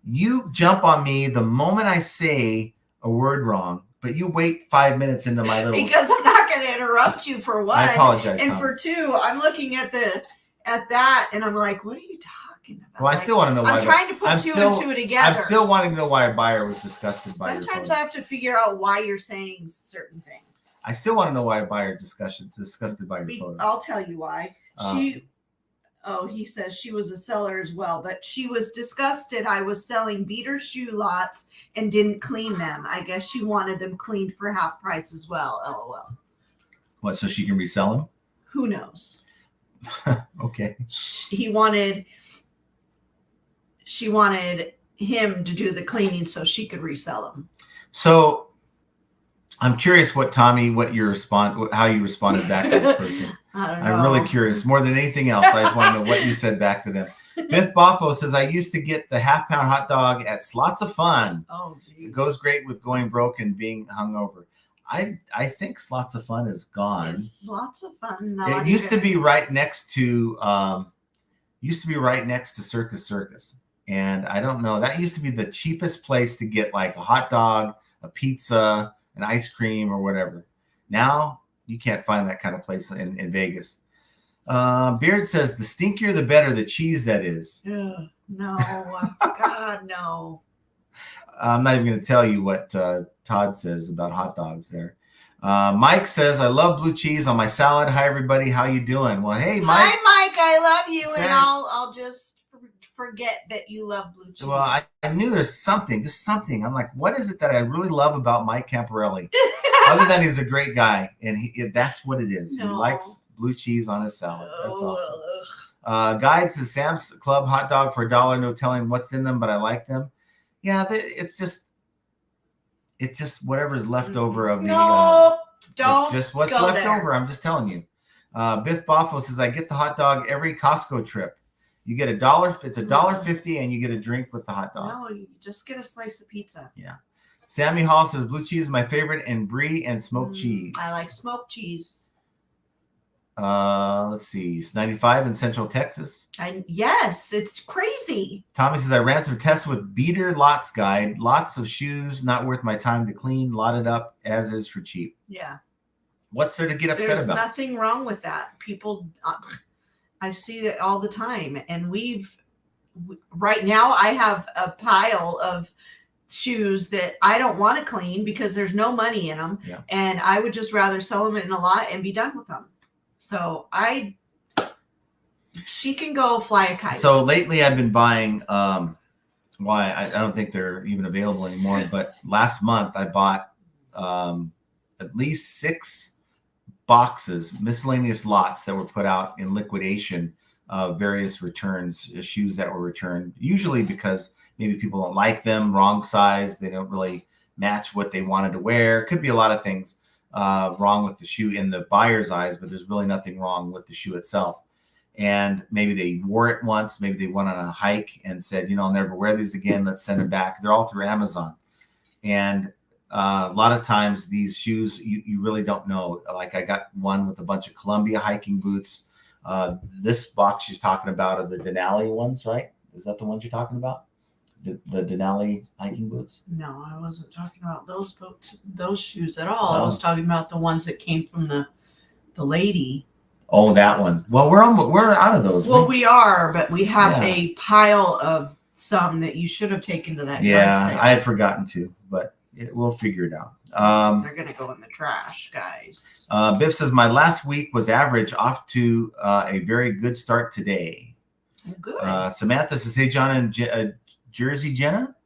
You jump on me the moment I say a word wrong, but you wait 5 minutes into my little. Because I'm not going to interrupt you, for one. I apologize. And Tom. For two, I'm looking at that, and I'm like, what are you talking about? Well, I still want to know why. I'm trying to put two and two together. I'm still wanting to know why a buyer was disgusted by your Sometimes photos. I have to figure out why you're saying certain things. I still want to know why a buyer is disgusted by your photos. I'll tell you why. Oh, he says she was a seller as well, but she was disgusted I was selling beater shoe lots and didn't clean them. I guess she wanted them cleaned for half price as well. LOL. What, so she can resell them? Who knows? Okay. She wanted him to do the cleaning so she could resell them. So I'm curious what how you responded back to this person. I don't know. I'm really curious. More than anything else, I just want to know what you said back to them. Biff Boffo says, I used to get the half-pound hot dog at Slots of Fun. Oh, geez. It goes great with going broke and being hungover. I think Slots of Fun is gone. It's lots of fun. It used to be right next to Circus. And I don't know. That used to be the cheapest place to get like a hot dog, a pizza, an ice cream, or whatever. Now you can't find that kind of place in Vegas. Beard says, the stinkier the better, the cheese that is. Ugh, no, God, no. I'm not even going to tell you what Todd says about hot dogs there. Mike says, I love blue cheese on my salad. Hi, everybody. How you doing? Well, hey, Mike. Hi, Mike. I love you, and I'll just forget that you love blue cheese. Well, I knew there's just something. I'm like, what is it that I really love about Mike Camparelli? Other than he's a great guy, and that's what it is. No. He likes blue cheese on his salad. That's awesome. Guide says, Sam's Club hot dog for $1. No telling what's in them, but I like them. Yeah, it's just whatever's left over of the. No, don't. Just what's left over. I'm just telling you. Biff Boffo says, I get the hot dog every Costco trip. You get $1. It's $1.50, and you get a drink with the hot dog. No, you just get a slice of pizza. Yeah. Sammy Hall says, blue cheese is my favorite, and brie and smoked cheese. I like smoked cheese. Let's see. It's 95 in Central Texas. Yes, it's crazy. Tommy says, I ran some tests with Beater Lots Guide. Lots of shoes, not worth my time to clean. Lotted up as is for cheap. Yeah. What's there to get upset about? There's nothing wrong with that. People, I see it all the time. And right now I have a pile of shoes that I don't want to clean because there's no money in them. Yeah. And I would just rather sell them in a lot and be done with them. So she can go fly a kite. So lately I've been buying, I don't think they're even available anymore, but last month I bought at least 6 boxes, miscellaneous lots that were put out in liquidation of various returns, shoes that were returned, usually because maybe people don't like them, wrong size, they don't really match what they wanted to wear. Could be a lot of things wrong with the shoe in the buyer's eyes, but there's really nothing wrong with the shoe itself. And maybe they wore it once, maybe they went on a hike and said, I'll never wear these again, let's send them back. They're all through Amazon. And a lot of times these shoes, you really don't know. Like I got one with a bunch of Columbia hiking boots. This box she's talking about are the Denali ones, right? Is that the ones you're talking about? The Denali hiking boots? No, I wasn't talking about those boots, those shoes at all. I was talking about the ones that came from the lady. Oh, that one. Well, we're out of those. Well, we are, but we have a pile of some that you should have taken to that. Yeah, I had forgotten to, but we'll figure it out. They're gonna go in the trash, guys. Biff says my last week was average, off to a very good start today. Oh, good. Samantha says, hey, John and Jersey Jenna.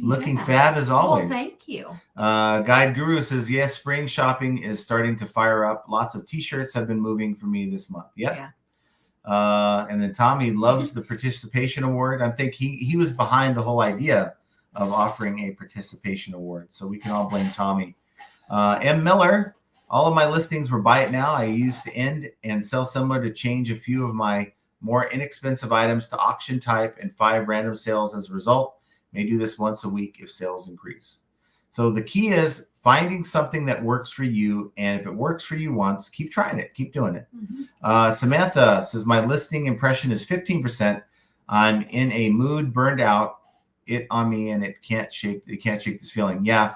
Looking Jenna. fab as always. Well, thank you. Guide Guru says, yes, spring shopping is starting to fire up. Lots of t-shirts have been moving for me this month. Yep. Yeah. And then Tommy loves the participation award. I think he was behind the whole idea of offering a participation award. So we can all blame Tommy. M. Miller, all of my listings were buy it now. I used to end and sell similar to change a few of my more inexpensive items to auction type and 5 random sales as a result. May do this once a week if sales increase. So the key is finding something that works for you. And if it works for you once, keep trying it. Keep doing it. Mm-hmm. Samantha says, my listing impression is 15%. I'm in a mood, burned out, it on me, and it can't shake this feeling. Yeah.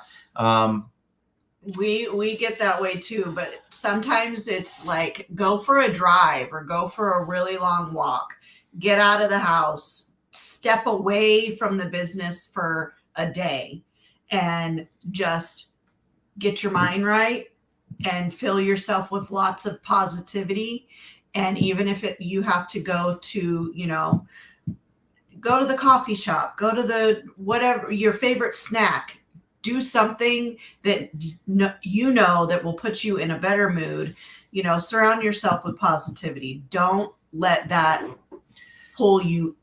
We get that way too, but sometimes it's like go for a drive or go for a really long walk, get out of the house, step away from the business for a day and just get your mind right and fill yourself with lots of positivity And even if you have to go to, go to the coffee shop, go to the whatever your favorite snack, do something that that will put you in a better mood. Surround yourself with positivity. Don't let that pull you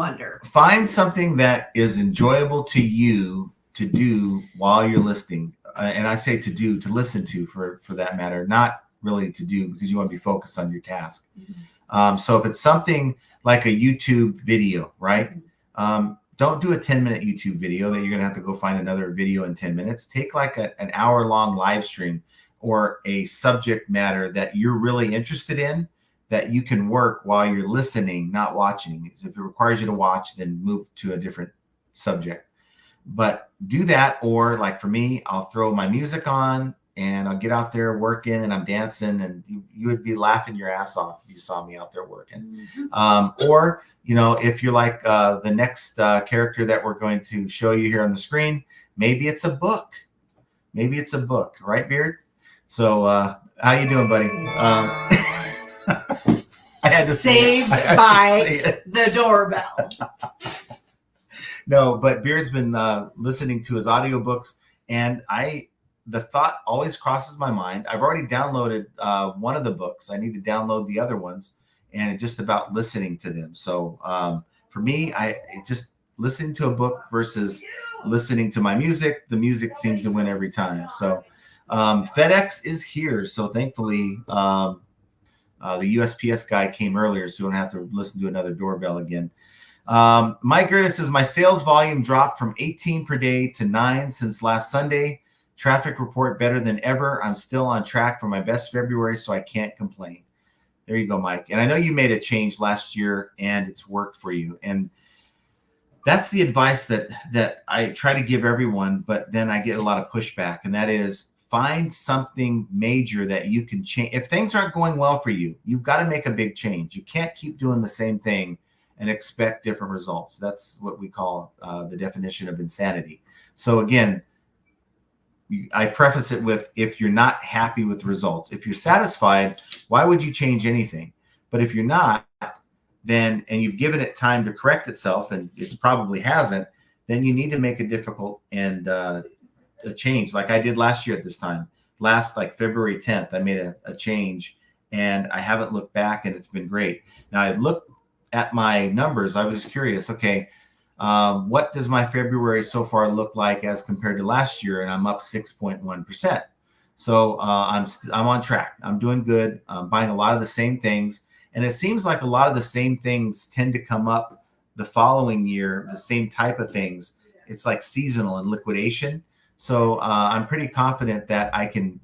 under. Find something that is enjoyable to you to do while you're listening. And I say to listen to for that matter, not really to do because you want to be focused on your task. Mm-hmm. So if it's something like a YouTube video, right? Mm-hmm. Don't do a 10-minute YouTube video that you're going to have to go find another video in 10 minutes. Take like an hour-long live stream or a subject matter that you're really interested in that you can work while you're listening, not watching. If it requires you to watch, then move to a different subject. But do that, or like for me, I'll throw my music on and I'll get out there working and I'm dancing, and you would be laughing your ass off if you saw me out there working. Mm-hmm. Or, if you're like the next character that we're going to show you here on the screen, maybe it's a book. Maybe it's a book, right, Beard? So how you doing, buddy? I had to saved by the doorbell. No, but Beard's been listening to his audiobooks, and the thought always crosses my mind. I've already downloaded one of the books. I need to download the other ones, and it's just about listening to them. So for me, I just listening to a book versus listening to my music. The music seems to win every time. So FedEx is here. So thankfully, the USPS guy came earlier, so we don't have to listen to another doorbell again. Mike Gertis says, my sales volume dropped from 18 per day to 9 since last Sunday. Traffic report better than ever. I'm still on track for my best February, so I can't complain. There you go, Mike. And I know you made a change last year and it's worked for you. And that's the advice that I try to give everyone, but then I get a lot of pushback. And that is, find something major that you can change. If things aren't going well for you, you've got to make a big change. You can't keep doing the same thing and expect different results. That's what we call the definition of insanity. So again, I preface it with, if you're not happy with results, if you're satisfied, why would you change anything? But if you're not, then, and you've given it time to correct itself, and it probably hasn't, then you need to make a difficult and a change. Like I did last year at this time, like February 10th, I made a change, and I haven't looked back, and it's been great. Now I looked at my numbers. I was just curious, okay, what does my February so far look like as compared to last year? And I'm up 6.1%. So I'm on track. I'm doing good. I'm buying a lot of the same things. And it seems like a lot of the same things tend to come up the following year, the same type of things. It's like seasonal and liquidation. So I'm pretty confident that I can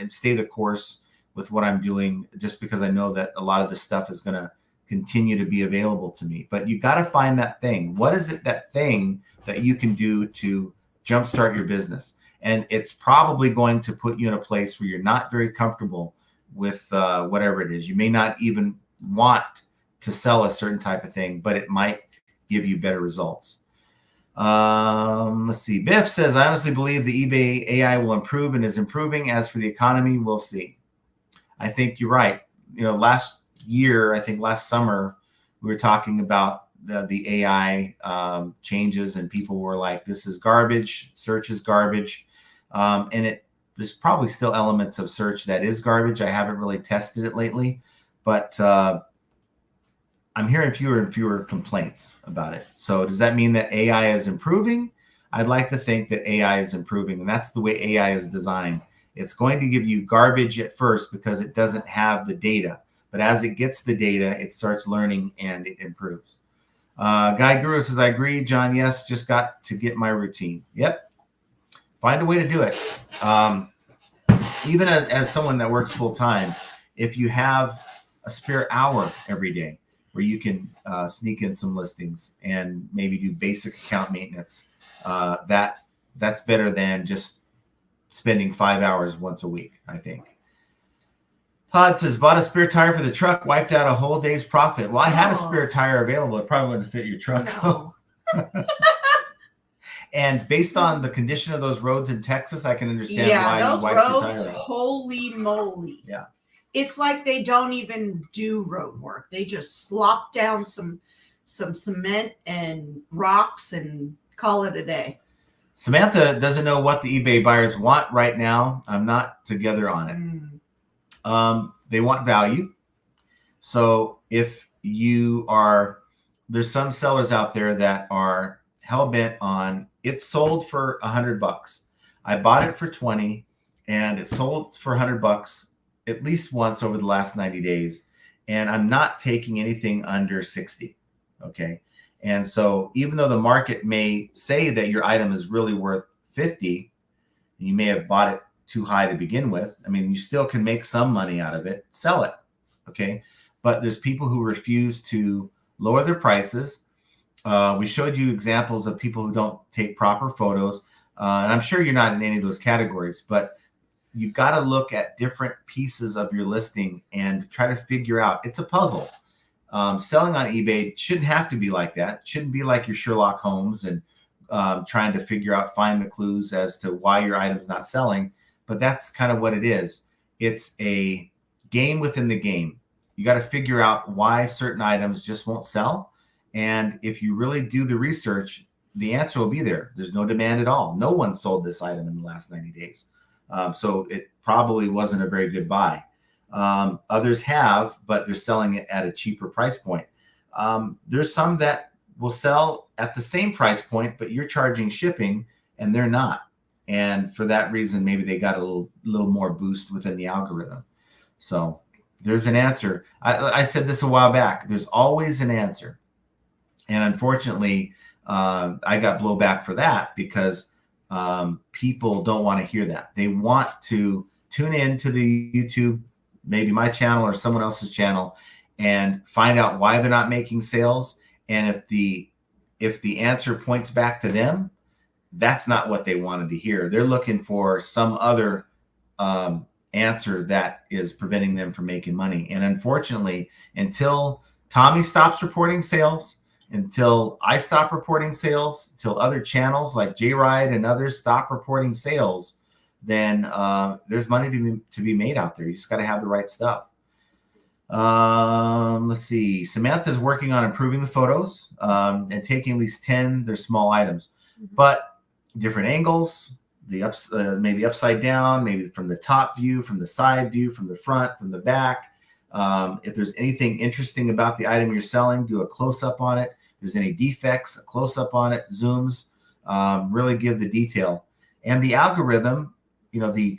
stay the course with what I'm doing, just because I know that a lot of this stuff is going to continue to be available to me. But you got to find that thing. What is it, that thing that you can do to jumpstart your business? And it's probably going to put you in a place where you're not very comfortable with whatever it is. You may not even want to sell a certain type of thing, but it might give you better results. Let's see. Biff says, I honestly believe the eBay AI will improve and is improving. As for the economy, we'll see. I think you're right. Last year, I think last summer, we were talking about the AI changes, and people were like, this is garbage. Search is garbage. And there's probably still elements of search that is garbage. I haven't really tested it lately, but I'm hearing fewer and fewer complaints about it. So does that mean that AI is improving? I'd like to think that AI is improving, and that's the way AI is designed. It's going to give you garbage at first because it doesn't have the data. But as it gets the data, it starts learning and it improves. Guy Guru says, I agree, John. Yes, just got to get my routine. Yep. Find a way to do it. Even as someone that works full time, if you have a spare hour every day where you can sneak in some listings and maybe do basic account maintenance, that's better than just spending 5 hours once a week, I think. Todd says, bought a spare tire for the truck, wiped out a whole day's profit. Well, I had a spare tire available. It probably wouldn't fit your truck. No. So. And based on the condition of those roads in Texas, I can understand why you wiped your tire out. Holy moly. Yeah. It's like they don't even do road work. They just slop down some cement and rocks and call it a day. Samantha doesn't know what the eBay buyers want right now. I'm not together on it. They want value. So if you are, there's some sellers out there that are hell bent on it sold for $100. I bought it for 20 and it sold for $100 at least once over the last 90 days. And I'm not taking anything under 60. Okay. And so even though the market may say that your item is really worth 50, you may have bought it too high to begin with. I mean, you still can make some money out of it, sell it. Okay. But there's people who refuse to lower their prices. We showed you examples of people who don't take proper photos. And I'm sure you're not in any of those categories, but you've got to look at different pieces of your listing and try to figure out. It's a puzzle. Selling on eBay shouldn't have to be like that. It shouldn't be like your Sherlock Holmes and trying to figure out, find the clues as to why your item's not selling. But that's kind of what it is. It's a game within the game. You got to figure out why certain items just won't sell. And if you really do the research, the answer will be there. There's no demand at all. No one sold this item in the last 90 days. So it probably wasn't a very good buy. Others have, but they're selling it at a cheaper price point. There's some that will sell at the same price point, but you're charging shipping and they're not. And for that reason, maybe they got a little more boost within the algorithm. So there's an answer. I said this a while back. There's always an answer. And unfortunately, I got blowback for that because people don't want to hear that. They want to tune in to the YouTube, maybe my channel or someone else's channel, and find out why they're not making sales. And if the answer points back to them, that's not what they wanted to hear. They're looking for some other answer that is preventing them from making money. And unfortunately, until Tommy stops reporting sales, until I stop reporting sales, until other channels like J-Ride and others stop reporting sales, then there's money to be made out there. You just got to have the right stuff. Let's see. Samantha's working on improving the photos and taking at least 10. They're small items, but different angles, maybe upside down, maybe from the top view, from the side view, from the front, from the back. If there's anything interesting about the item you're selling, do a close-up on it. If there's any defects, a close-up on it, zooms, really give the detail. And the algorithm, you know, the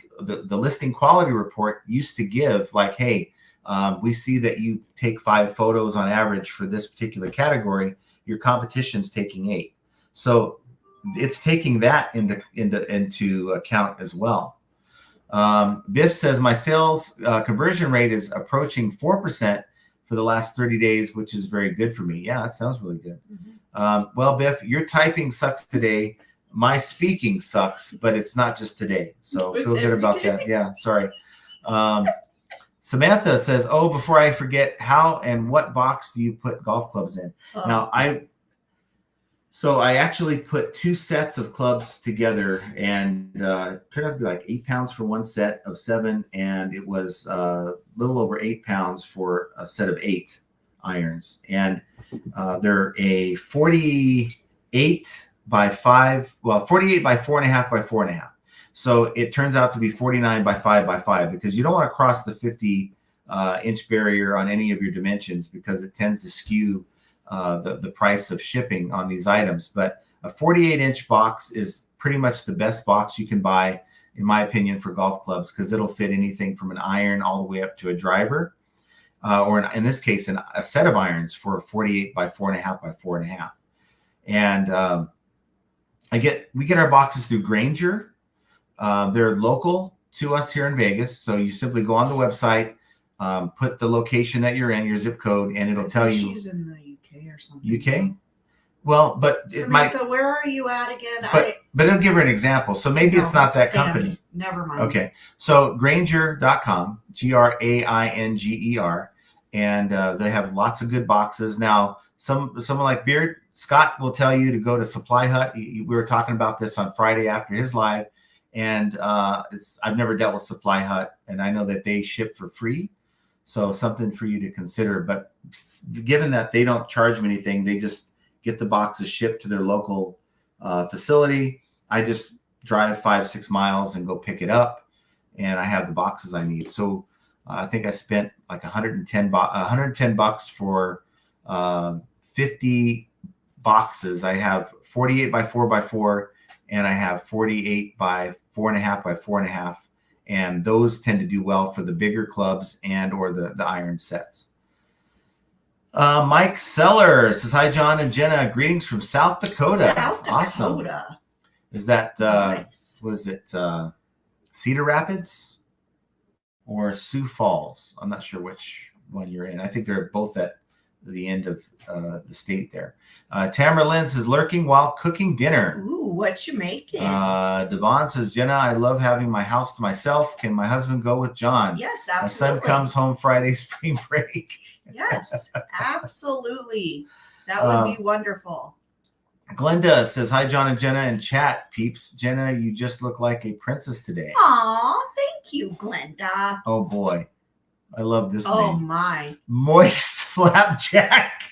listing quality report used to give like, hey, we see that you take 5 photos on average for this particular category. Your competition's taking 8. So it's taking that into account as well. Biff says my sales conversion rate is approaching 4% for the last 30 days, which is very good for me. Yeah, that sounds really good. Well, Biff, your typing sucks today. My speaking sucks, but it's not just today. So feel good about that. Yeah, sorry. Samantha says, oh, before I forget, how and what box do you put golf clubs in? Now, I actually put 2 sets of clubs together, and turned out to be like 8 pounds for one set of 7, and it was a little over 8 pounds for a set of 8 irons. And they're a 48 by 5, well, 48 by 4.5 by 4.5. So it turns out to be 49 by 5 by 5 because you don't want to cross the 50 inch barrier on any of your dimensions because it tends to skew the price of shipping on these items. But a 48-inch box is pretty much the best box you can buy, in my opinion, for golf clubs because it'll fit anything from an iron all the way up to a driver, or in this case, a set of irons for a 48 by 4.5 by 4.5. And we get our boxes through Granger. They're local to us here in Vegas, so you simply go on the website, put the location that you're in, your zip code, and it'll tell you. She's in the UK or something. UK? Well, but Samantha, it might. Where are you at again? But it'll give her an example. So maybe it's not that company. Never mind. Okay. So Granger.com, Grainger, and they have lots of good boxes. Now, someone like Beard Scott will tell you to go to Supply Hut. We were talking about this on Friday after his live, and I've never dealt with Supply Hut, and I know that they ship for free. So something for you to consider. But given that they don't charge me anything, they just get the boxes shipped to their local facility. I just drive 5-6 miles and go pick it up, and I have the boxes I need. So I think I spent like $110 for 50 boxes. I have 48 by 4 by 4, and I have 48 by 4.5 by 4.5. And those tend to do well for the bigger clubs and or the iron sets. Mike Seller says, hi, John and Jenna. Greetings from South Dakota. South Dakota. Awesome. Is that, Nice. what is it, Cedar Rapids or Sioux Falls? I'm not sure which one you're in. I think they're both at the end of the state there. Tamara Lynn says, lurking while cooking dinner. Ooh, what you making? Devon says, Jenna, I love having my house to myself. Can my husband go with John? Yes, My absolutely. son comes home Friday spring break. Yes, absolutely. That would be wonderful. Glenda says, hi, John and Jenna in chat, peeps. Jenna, you just look like a princess today. Aw, thank you, Glenda. Oh, boy. I love this Oh, name. my. Moist Flapjack.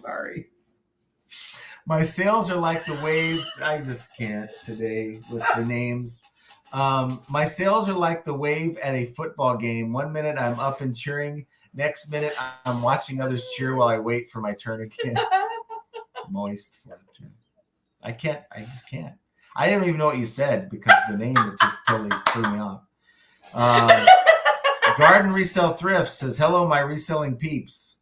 Sorry. My sales are like the wave. I just can't today with the names. My sales are like the wave at a football game. 1 minute I'm up and cheering. Next minute I'm watching others cheer while I wait for my turn again. Moist Flapjack. I just can't. I didn't even know what you said because the name it just totally threw me off. Garden Resale Thrift says, hello, my reselling peeps.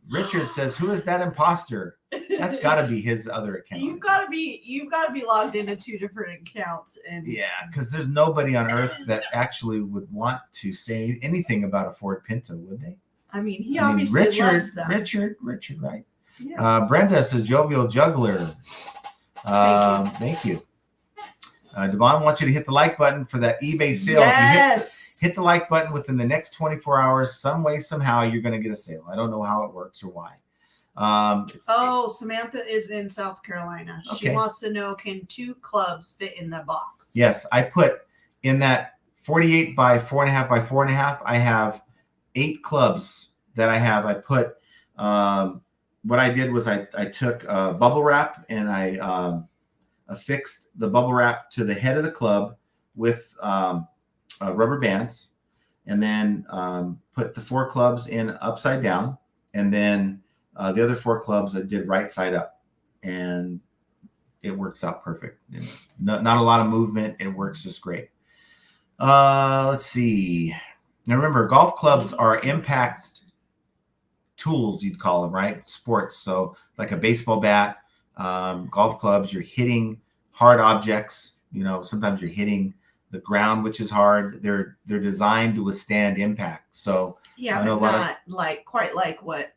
Richard says, who is that imposter? That's got to be his other account. You've got to be logged into 2 different accounts, and Yeah, because there's nobody on earth that actually would want to say anything about a Ford Pinto, would they? I mean, he obviously loves them. Richard, right? Yeah. Brenda says, jovial juggler. Thank you. Devon wants you to hit the like button for that eBay sale. Yes. If you hit the like button within the next 24 hours, some way, somehow, you're going to get a sale. I don't know how it works or why. Samantha is in South Carolina. She Okay. wants to know, can 2 clubs fit in the box? Yes, I put in that 48 by 4.5 by 4.5. I have 8 clubs that I have. I put what I did was I took bubble wrap and I affixed the bubble wrap to the head of the club with rubber bands, and then put the 4 clubs in upside down, and then the other 4 clubs I did right side up, and it works out perfect. Not a lot of movement. It works just great. Let's see. Now remember, golf clubs are impact tools, you'd call them, right? Sports. So like a baseball bat, golf clubs, you're hitting hard objects. You know, sometimes you're hitting the ground, which is hard. They're designed to withstand impact. So Yeah, I know but a lot not like quite like what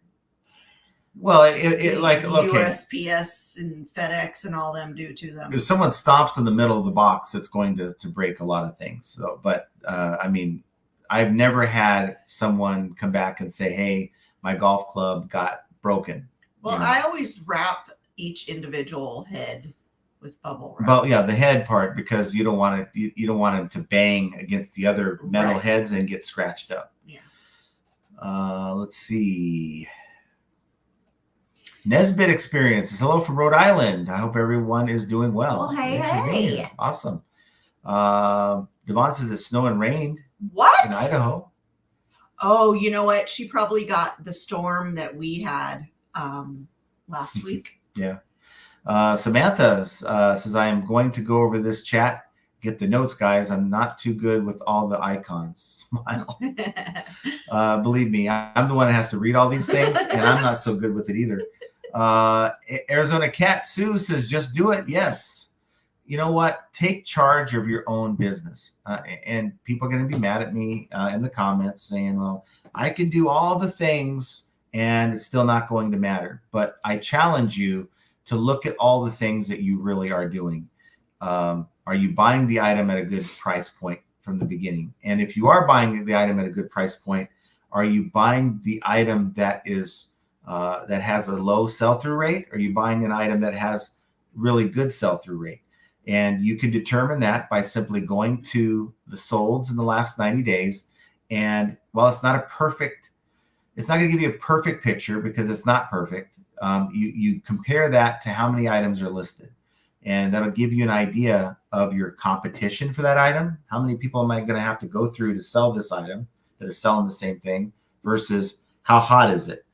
it like, okay, USPS and FedEx and all them do to them. if someone stops in the middle of the box, it's going to break a lot of things. So, but I mean, I've never had someone come back and say, hey, my golf club got broken. Well, you know? I always wrap each individual head with bubble wrap. But yeah, the head part, because you don't want it to bang against the other metal Right. heads and get scratched up. Yeah. Let's see. Nesbitt Experiences. Hello from Rhode Island. I hope everyone is doing well. Oh, hey, Thanks for being here. Awesome. Devon says it snowed and rained What? in Idaho. Oh, you know what? She probably got the storm that we had last week. Yeah. Samantha says, I am going to go over this chat. Get the notes, guys. I'm not too good with all the icons. Smile. Believe me, I'm the one that has to read all these things, and I'm not so good with it either. Arizona Cat Sue says, just do it. Yes. You know what? Take charge of your own business. And people are going to be mad at me in the comments saying, well, I can do all the things and it's still not going to matter. But I challenge you to look at all the things that you really are doing. Are you buying the item at a good price point from the beginning? And if you are buying the item at a good price point, are you buying the item that is that has a low sell-through rate? Or are you buying an item that has really good sell-through rate? And you can determine that by simply going to the solds in the last 90 days. And while it's not going to give you a perfect picture because it's not perfect. You compare that to how many items are listed, and that'll give you an idea of your competition for that item. How many people am I going to have to go through to sell this item that are selling the same thing versus how hot is it?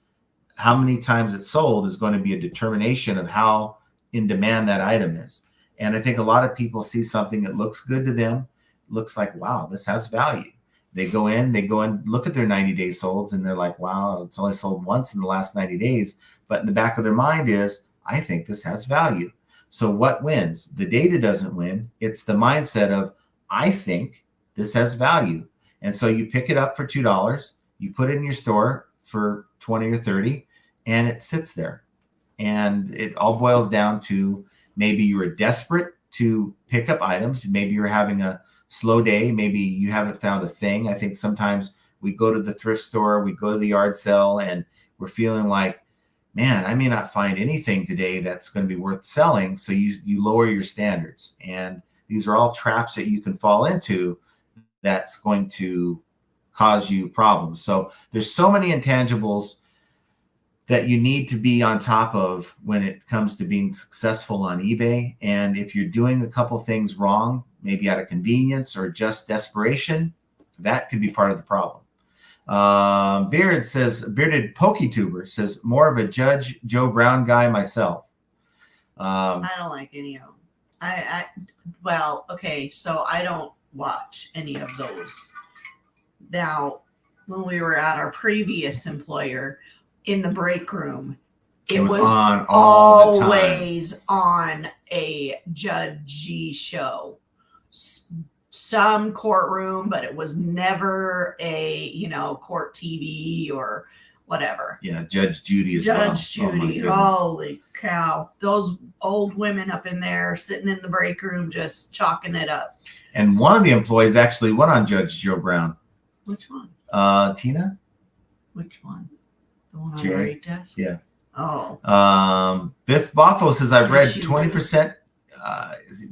How many times it's sold is going to be a determination of how in demand that item is. And I think a lot of people see something that looks good to them, looks like, wow, this has value. They go in, look at their 90-day solds, and they're like, wow, it's only sold once in the last 90 days. But in the back of their mind is, I think this has value. So what wins? The data doesn't win. It's the mindset of, I think this has value. And so you pick it up for $2, you put it in your store for 20 or 30, and it sits there. And it all boils down to maybe you were desperate to pick up items. Maybe you're having a slow day. Maybe you haven't found a thing. I think sometimes we go to the thrift store, we go to the yard sale, and we're feeling like, man, I may not find anything today that's going to be worth selling. So you lower your standards. And these are all traps that you can fall into that's going to cause you problems. So there's so many intangibles that you need to be on top of when it comes to being successful on eBay. And if you're doing a couple things wrong, maybe out of convenience or just desperation, that could be part of the problem. Bearded PokeTuber says, more of a Judge Joe Brown guy myself. I don't like any of them. Well, okay, so I don't watch any of those. Now, when we were at our previous employer in the break room, it was on all always on a judgy show. Some courtroom, but it was never a, court TV or whatever. Yeah, Judge Judy as well. Judge Judy. Oh, holy cow. Those old women up in there sitting in the break room just chalking it up. And one of the employees actually went on Judge Joe Brown. Which one? Tina? Which one? The one on the right desk? Yeah. Oh. Biff Boffo says, I've read 20%.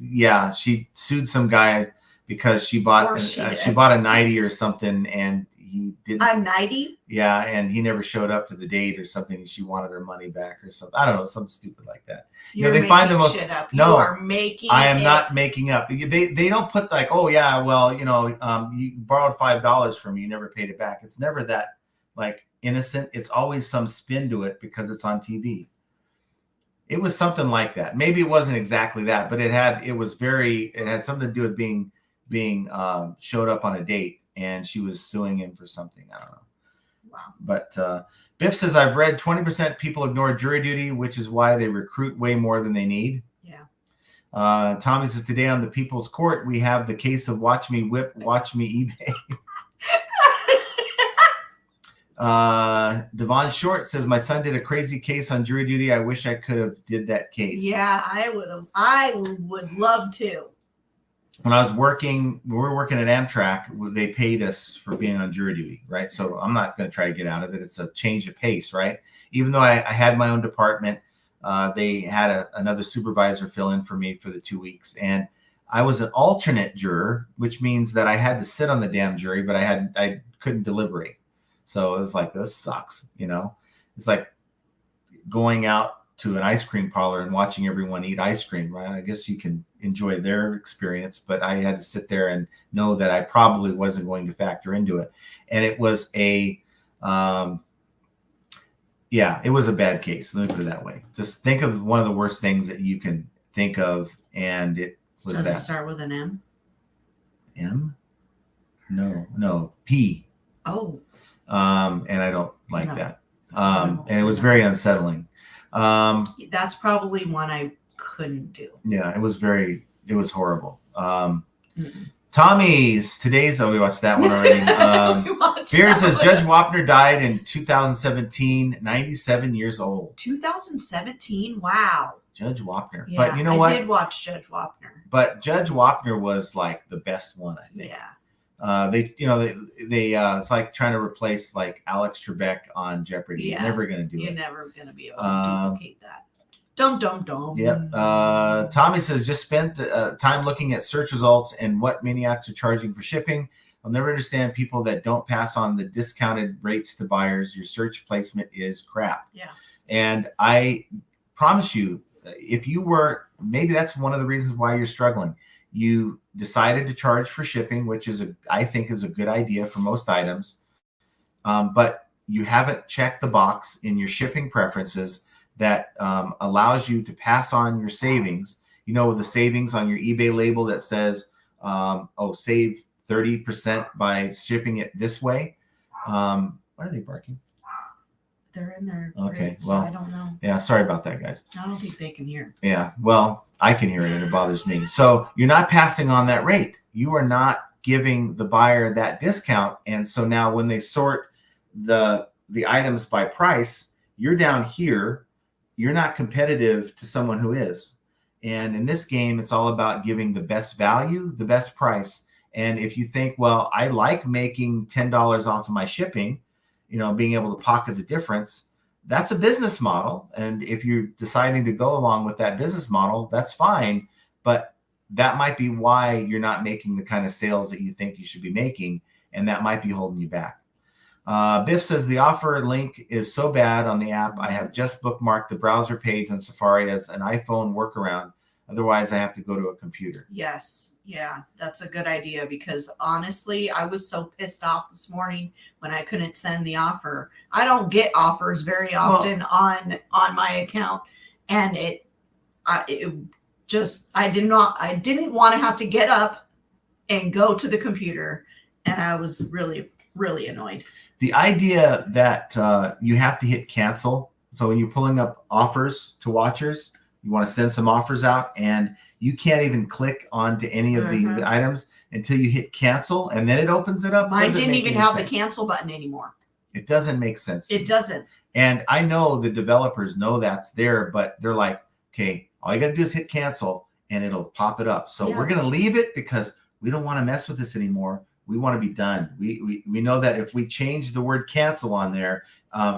Yeah, she sued some guy because she bought a 90 or something, and he didn't. A 90? Yeah, and he never showed up to the date or something. She wanted her money back or something. I don't know, something stupid like that. They find the most. Shit up. No, you are making. I am not making up. They don't put like, oh yeah, well, you borrowed $5 from me, you never paid it back. It's never that like innocent. It's always some spin to it because it's on TV. It was something like that. Maybe it wasn't exactly that, but it had something to do with being showed up on a date, and she was suing him for something. I don't know. Wow. But Biff says, I've read 20% people ignore jury duty, which is why they recruit way more than they need. Yeah. Tommy says, today on the People's Court, we have the case of watch me whip, watch me eBay. Devon Short says, my son did a crazy case on jury duty. I wish I could have did that case. Yeah, I would love to. When we were working at Amtrak, they paid us for being on jury duty, right? So I'm not going to try to get out of it. It's a change of pace, right? Even though I had my own department, they had another supervisor fill in for me for the 2 weeks. And I was an alternate juror, which means that I had to sit on the damn jury, but I couldn't deliberate. So it was like, this sucks, It's like going out to an ice cream parlor and watching everyone eat ice cream, right? I guess you can enjoy their experience, but I had to sit there and know that I probably wasn't going to factor into it. And it was it was a bad case. Let me put it that way. Just think of one of the worst things that you can think of, and it was Does that. it start with an M? M? No, P. Oh. And I don't like that. And it was very unsettling. That's probably one I couldn't do. Yeah, it was horrible. Tommy's we watched that one already. Beard says Judge Wapner died in 2017, 97 years old. 2017? Wow. Judge Wapner. Yeah, but you know what? I did watch Judge Wapner. But Judge Wapner was like the best one, I think. Yeah. They it's like trying to replace like Alex Trebek on Jeopardy. Yeah. You're never going to do it. You're never going to be able to duplicate that. Dum dum dum. Yep. Tommy says, just spent the time looking at search results and what maniacs are charging for shipping. I'll never understand people that don't pass on the discounted rates to buyers. Your search placement is crap. Yeah. And I promise you, if you were, maybe that's one of the reasons why you're struggling. You decided to charge for shipping, which is I think is a good idea for most items. But you haven't checked the box in your shipping preferences that allows you to pass on your savings. You know, the savings on your eBay label that says, save 30% by shipping it this way. Why are they barking? They're in there. Okay, so well, I don't know. Yeah, sorry about that, guys. I don't think they can hear. Yeah, well, I can hear it and it bothers me. So you're not passing on that rate. You are not giving the buyer that discount. And so now when they sort the items by price, you're down here. You're not competitive to someone who is. And in this game, it's all about giving the best value, the best price. And if you think, well, I like making $10 off of my shipping, being able to pocket the difference, that's a business model. And if you're deciding to go along with that business model, that's fine. But that might be why you're not making the kind of sales that you think you should be making. And that might be holding you back. Biff says the offer link is so bad on the app. I have just bookmarked the browser page on Safari as an iPhone workaround. Otherwise, I have to go to a computer. Yes. Yeah, that's a good idea because honestly, I was so pissed off this morning when I couldn't send the offer. I don't get offers very often on my account, and I didn't want to have to get up and go to the computer, and I was really, really annoyed. The idea that you have to hit cancel. So when you're pulling up offers to watchers, you want to send some offers out and you can't even click onto any of the items until you hit cancel and then it opens it up. Mine didn't even have the cancel button anymore. It doesn't make sense. It doesn't. And I know the developers know that's there, but they're like, okay, all you got to do is hit cancel and it'll pop it up. So we're going to leave it because we don't want to mess with this anymore. We want to be done. We know that if we change the word cancel on there,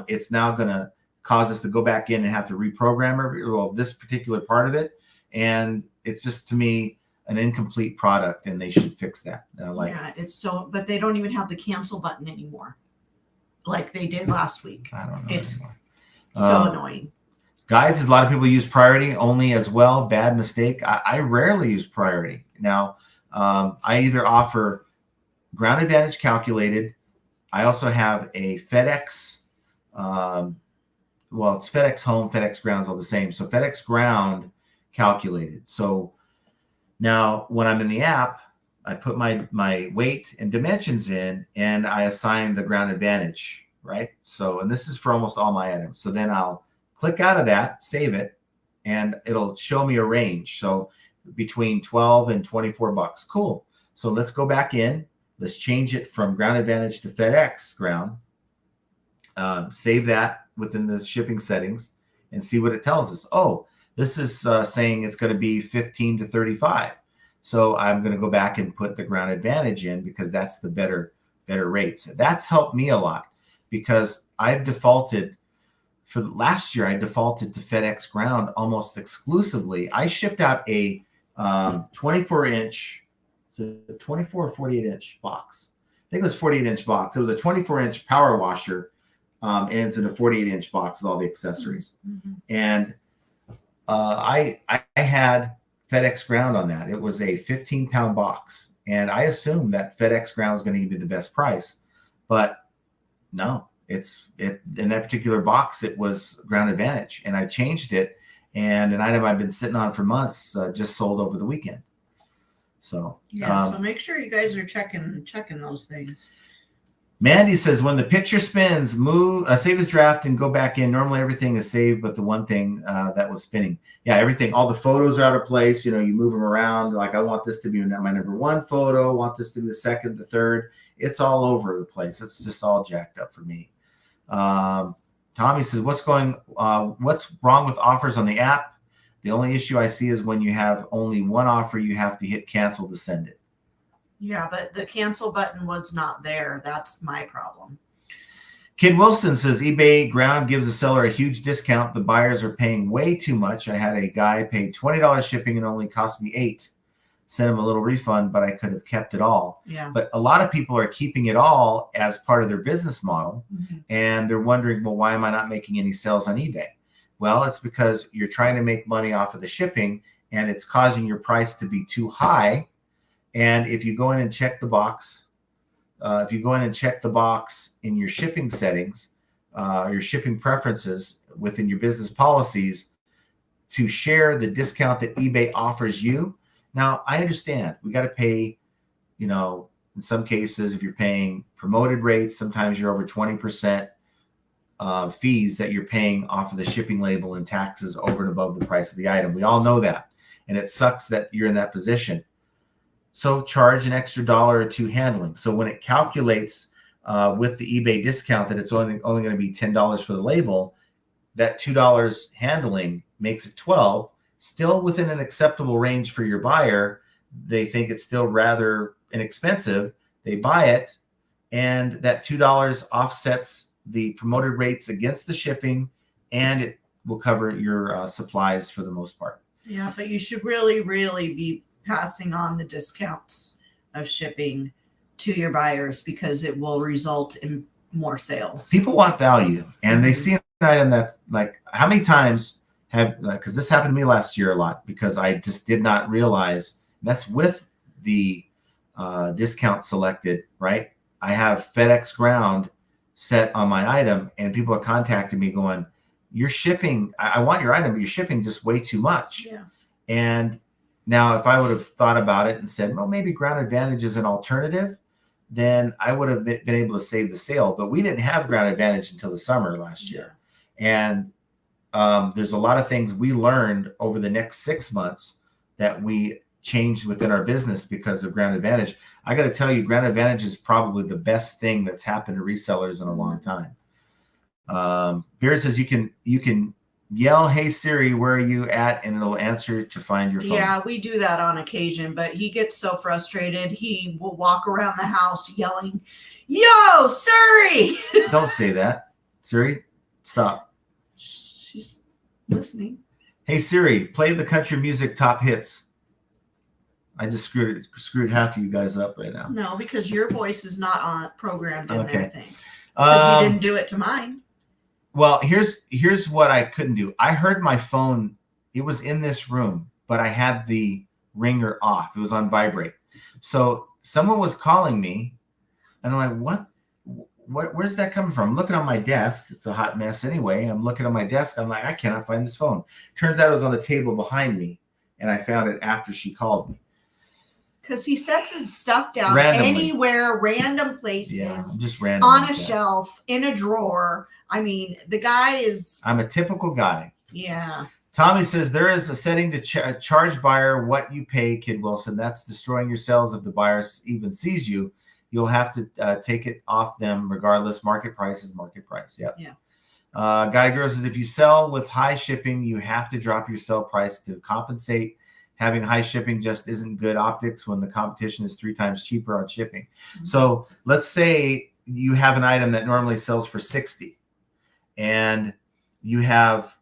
it's now going to cause us to go back in and have to reprogram this particular part of it. And it's just, to me, an incomplete product and they should fix that. But they don't even have the cancel button anymore like they did last week. I don't know. It's so annoying. Guides, a lot of people use priority only as well. Bad mistake. I rarely use priority. Now, I either offer ground advantage calculated. I also have a FedEx. It's FedEx home, FedEx ground's all the same. So FedEx ground calculated. So now when I'm in the app, I put my weight and dimensions in and I assign the ground advantage, right? So, and this is for almost all my items. So then I'll click out of that, save it, and it'll show me a range. So between 12 and 24 bucks. Cool. So let's go back in. Let's change it from ground advantage to FedEx ground. Save that within the shipping settings and see what it tells us. Oh, this is saying it's going to be 15 to 35. So I'm going to go back and put the ground advantage in because that's the better rates. That's helped me a lot because I've defaulted for last year. I defaulted to FedEx ground almost exclusively. I shipped out a 24-inch, so 24 or 48-inch box. I think it was 48-inch box. It was a 24-inch power washer. And it's in a 48-inch box with all the accessories. Mm-hmm. And I had FedEx ground on that. It was a 15-pound box. And I assumed that FedEx ground was going to give me the best price. But no, in that particular box, it was ground advantage. And I changed it. And an item I've been sitting on for months just sold over the weekend. So so make sure you guys are checking those things. Mandy says, when the picture spins, save as draft and go back in. Normally everything is saved, but the one thing that was spinning. Yeah, everything, all the photos are out of place. You move them around. Like, I want this to be my number one photo. I want this to be the second, the third. It's all over the place. It's just all jacked up for me. Tommy says, what's wrong with offers on the app? The only issue I see is when you have only one offer, you have to hit cancel to send it. Yeah, but the cancel button was not there. That's my problem. Kid Wilson says eBay ground gives the seller a huge discount. The buyers are paying way too much. I had a guy pay $20 shipping and only cost me $8. Sent him a little refund, but I could have kept it all. Yeah. But a lot of people are keeping it all as part of their business model. And they're wondering, well, why am I not making any sales on eBay? Well, it's because you're trying to make money off of the shipping and it's causing your price to be too high. And if you go in and check the box, in your shipping settings, your shipping preferences within your business policies to share the discount that eBay offers you. Now, I understand we got to pay, in some cases, if you're paying promoted rates, sometimes you're over 20% fees that you're paying off of the shipping label and taxes over and above the price of the item. We all know that. And it sucks that you're in that position. So charge an extra $1 or $2 handling. So when it calculates with the eBay discount that it's only going to be $10 for the label, that $2 handling makes it $12, still within an acceptable range for your buyer. They think it's still rather inexpensive. They buy it, and that $2 offsets the promoted rates against the shipping, and it will cover your supplies for the most part. Yeah, but you should really, really be passing on the discounts of shipping to your buyers because it will result in more sales. People want value, and they see an item that, like, how many times because this happened to me last year a lot because I just did not realize that's with the discount selected, right? I have FedEx ground set on my item, and people are contacting me going, "You're shipping. I want your item, but you're shipping just way too much." Yeah. And now, if I would have thought about it and said, "Well, maybe Ground Advantage is an alternative," then I would have been able to save the sale. But we didn't have Ground Advantage until the summer last year, and there's a lot of things we learned over the next 6 months that we changed within our business because of Ground Advantage. I got to tell you, Ground Advantage is probably the best thing that's happened to resellers in a long time. Beer says you can yell, "Hey Siri, where are you at?" and it'll answer to find your phone. Yeah, we do that on occasion, but he gets so frustrated. He will walk around the house yelling, "Yo, Siri!" Don't say that. Siri, stop. She's listening. Hey Siri, play the country music top hits. I just screwed half of you guys up right now. No, because your voice is not on programmed in Okay. their thing. Because you didn't do it to mine. Well, here's what I couldn't do. I heard my phone. It was in this room, but I had the ringer off. It was on vibrate. So someone was calling me, and I'm like, where's that coming from? I'm looking on my desk. It's a hot mess anyway. I'm looking on my desk. I'm like, I cannot find this phone. Turns out it was on the table behind me, and I found it after she called me. Because he sets his stuff down Randomly. anywhere, random places, Yeah, I'm just random on like a that. shelf, in a drawer. I mean, the guy is, I'm a typical guy. yeah. Tommy says there is a setting to charge buyer what you pay, Kid Wilson. That's destroying your sales if the buyer even sees you. You'll have to take it off them regardless. Market price is market price. Yep. Yeah. Guy Girl says if you sell with high shipping, you have to drop your sell price to compensate. Having high shipping just isn't good optics when the competition is 3 times cheaper on shipping. Mm-hmm. So let's say you have an item that normally sells for $60 and you have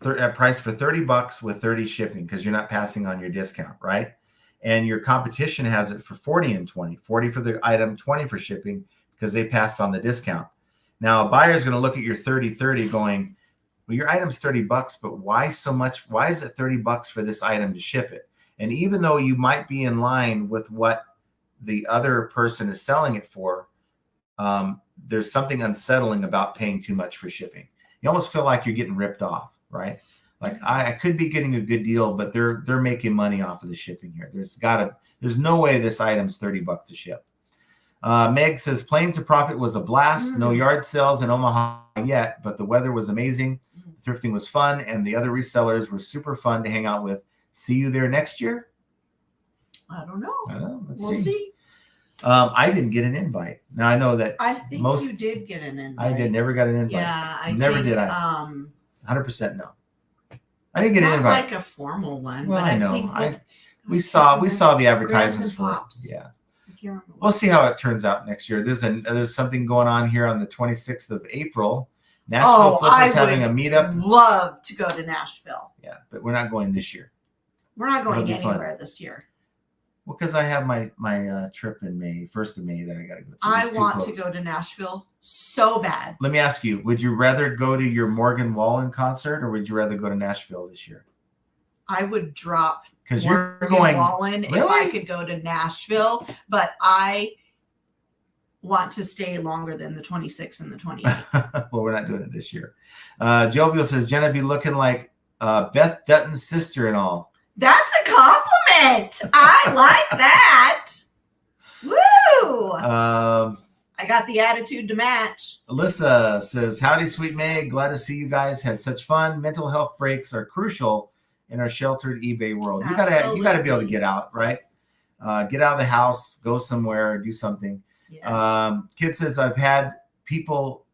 a price for $30 with 30 shipping because you're not passing on your discount, right? And your competition has it for 40 and 20, 40 for the item, 20 for shipping because they passed on the discount. Now a buyer is going to look at your 30-30 going, well, your item's $30, but why so much? Why is it $30 for this item to ship it? And even though you might be in line with what the other person is selling it for, there's something unsettling about paying too much for shipping. You almost feel like you're getting ripped off, right? Like I could be getting a good deal, but they're making money off of the shipping here. There's no way this item's $30 to ship. Meg says Plains of Profit was a blast. No yard sales in Omaha yet, but the weather was amazing. Thrifting was fun, and the other resellers were super fun to hang out with. See you there next year? I don't know. We'll see. I didn't get an invite. Now I know that I think you did get an invite. I never got an invite. Yeah, I never think, did. 100% no. I didn't get an invite. Like a formal one. Well, but I know. I think we saw the advertisements for Pops. it. Yeah. I can't remember. We'll see how it turns out next year. There's something going on here on the 26th of April. Nashville Flippers having a meetup. Love to go to Nashville. Yeah, but we're not going this year. We're not going It'll be fun. anywhere this year. Well, because I have my trip in May, 1st of May, that I got to go to. I want to go to Nashville so bad. Let me ask you, would you rather go to your Morgan Wallen concert, or would you rather go to Nashville this year? I would drop because you're Morgan going Wallen if I could go to Nashville, but I want to stay longer than the 26th and the 28th. Well, we're not doing it this year. Jovial says, Jenna be looking like Beth Dutton's sister and all. That's a compliment. I like that. Woo! I got the attitude to match. Alyssa says, howdy, sweet May. Glad to see you guys had such fun. Mental health breaks are crucial in our sheltered eBay world. You gotta be able to get out, right? Get out of the house, go somewhere, do something. Yes. Kid says, I've had people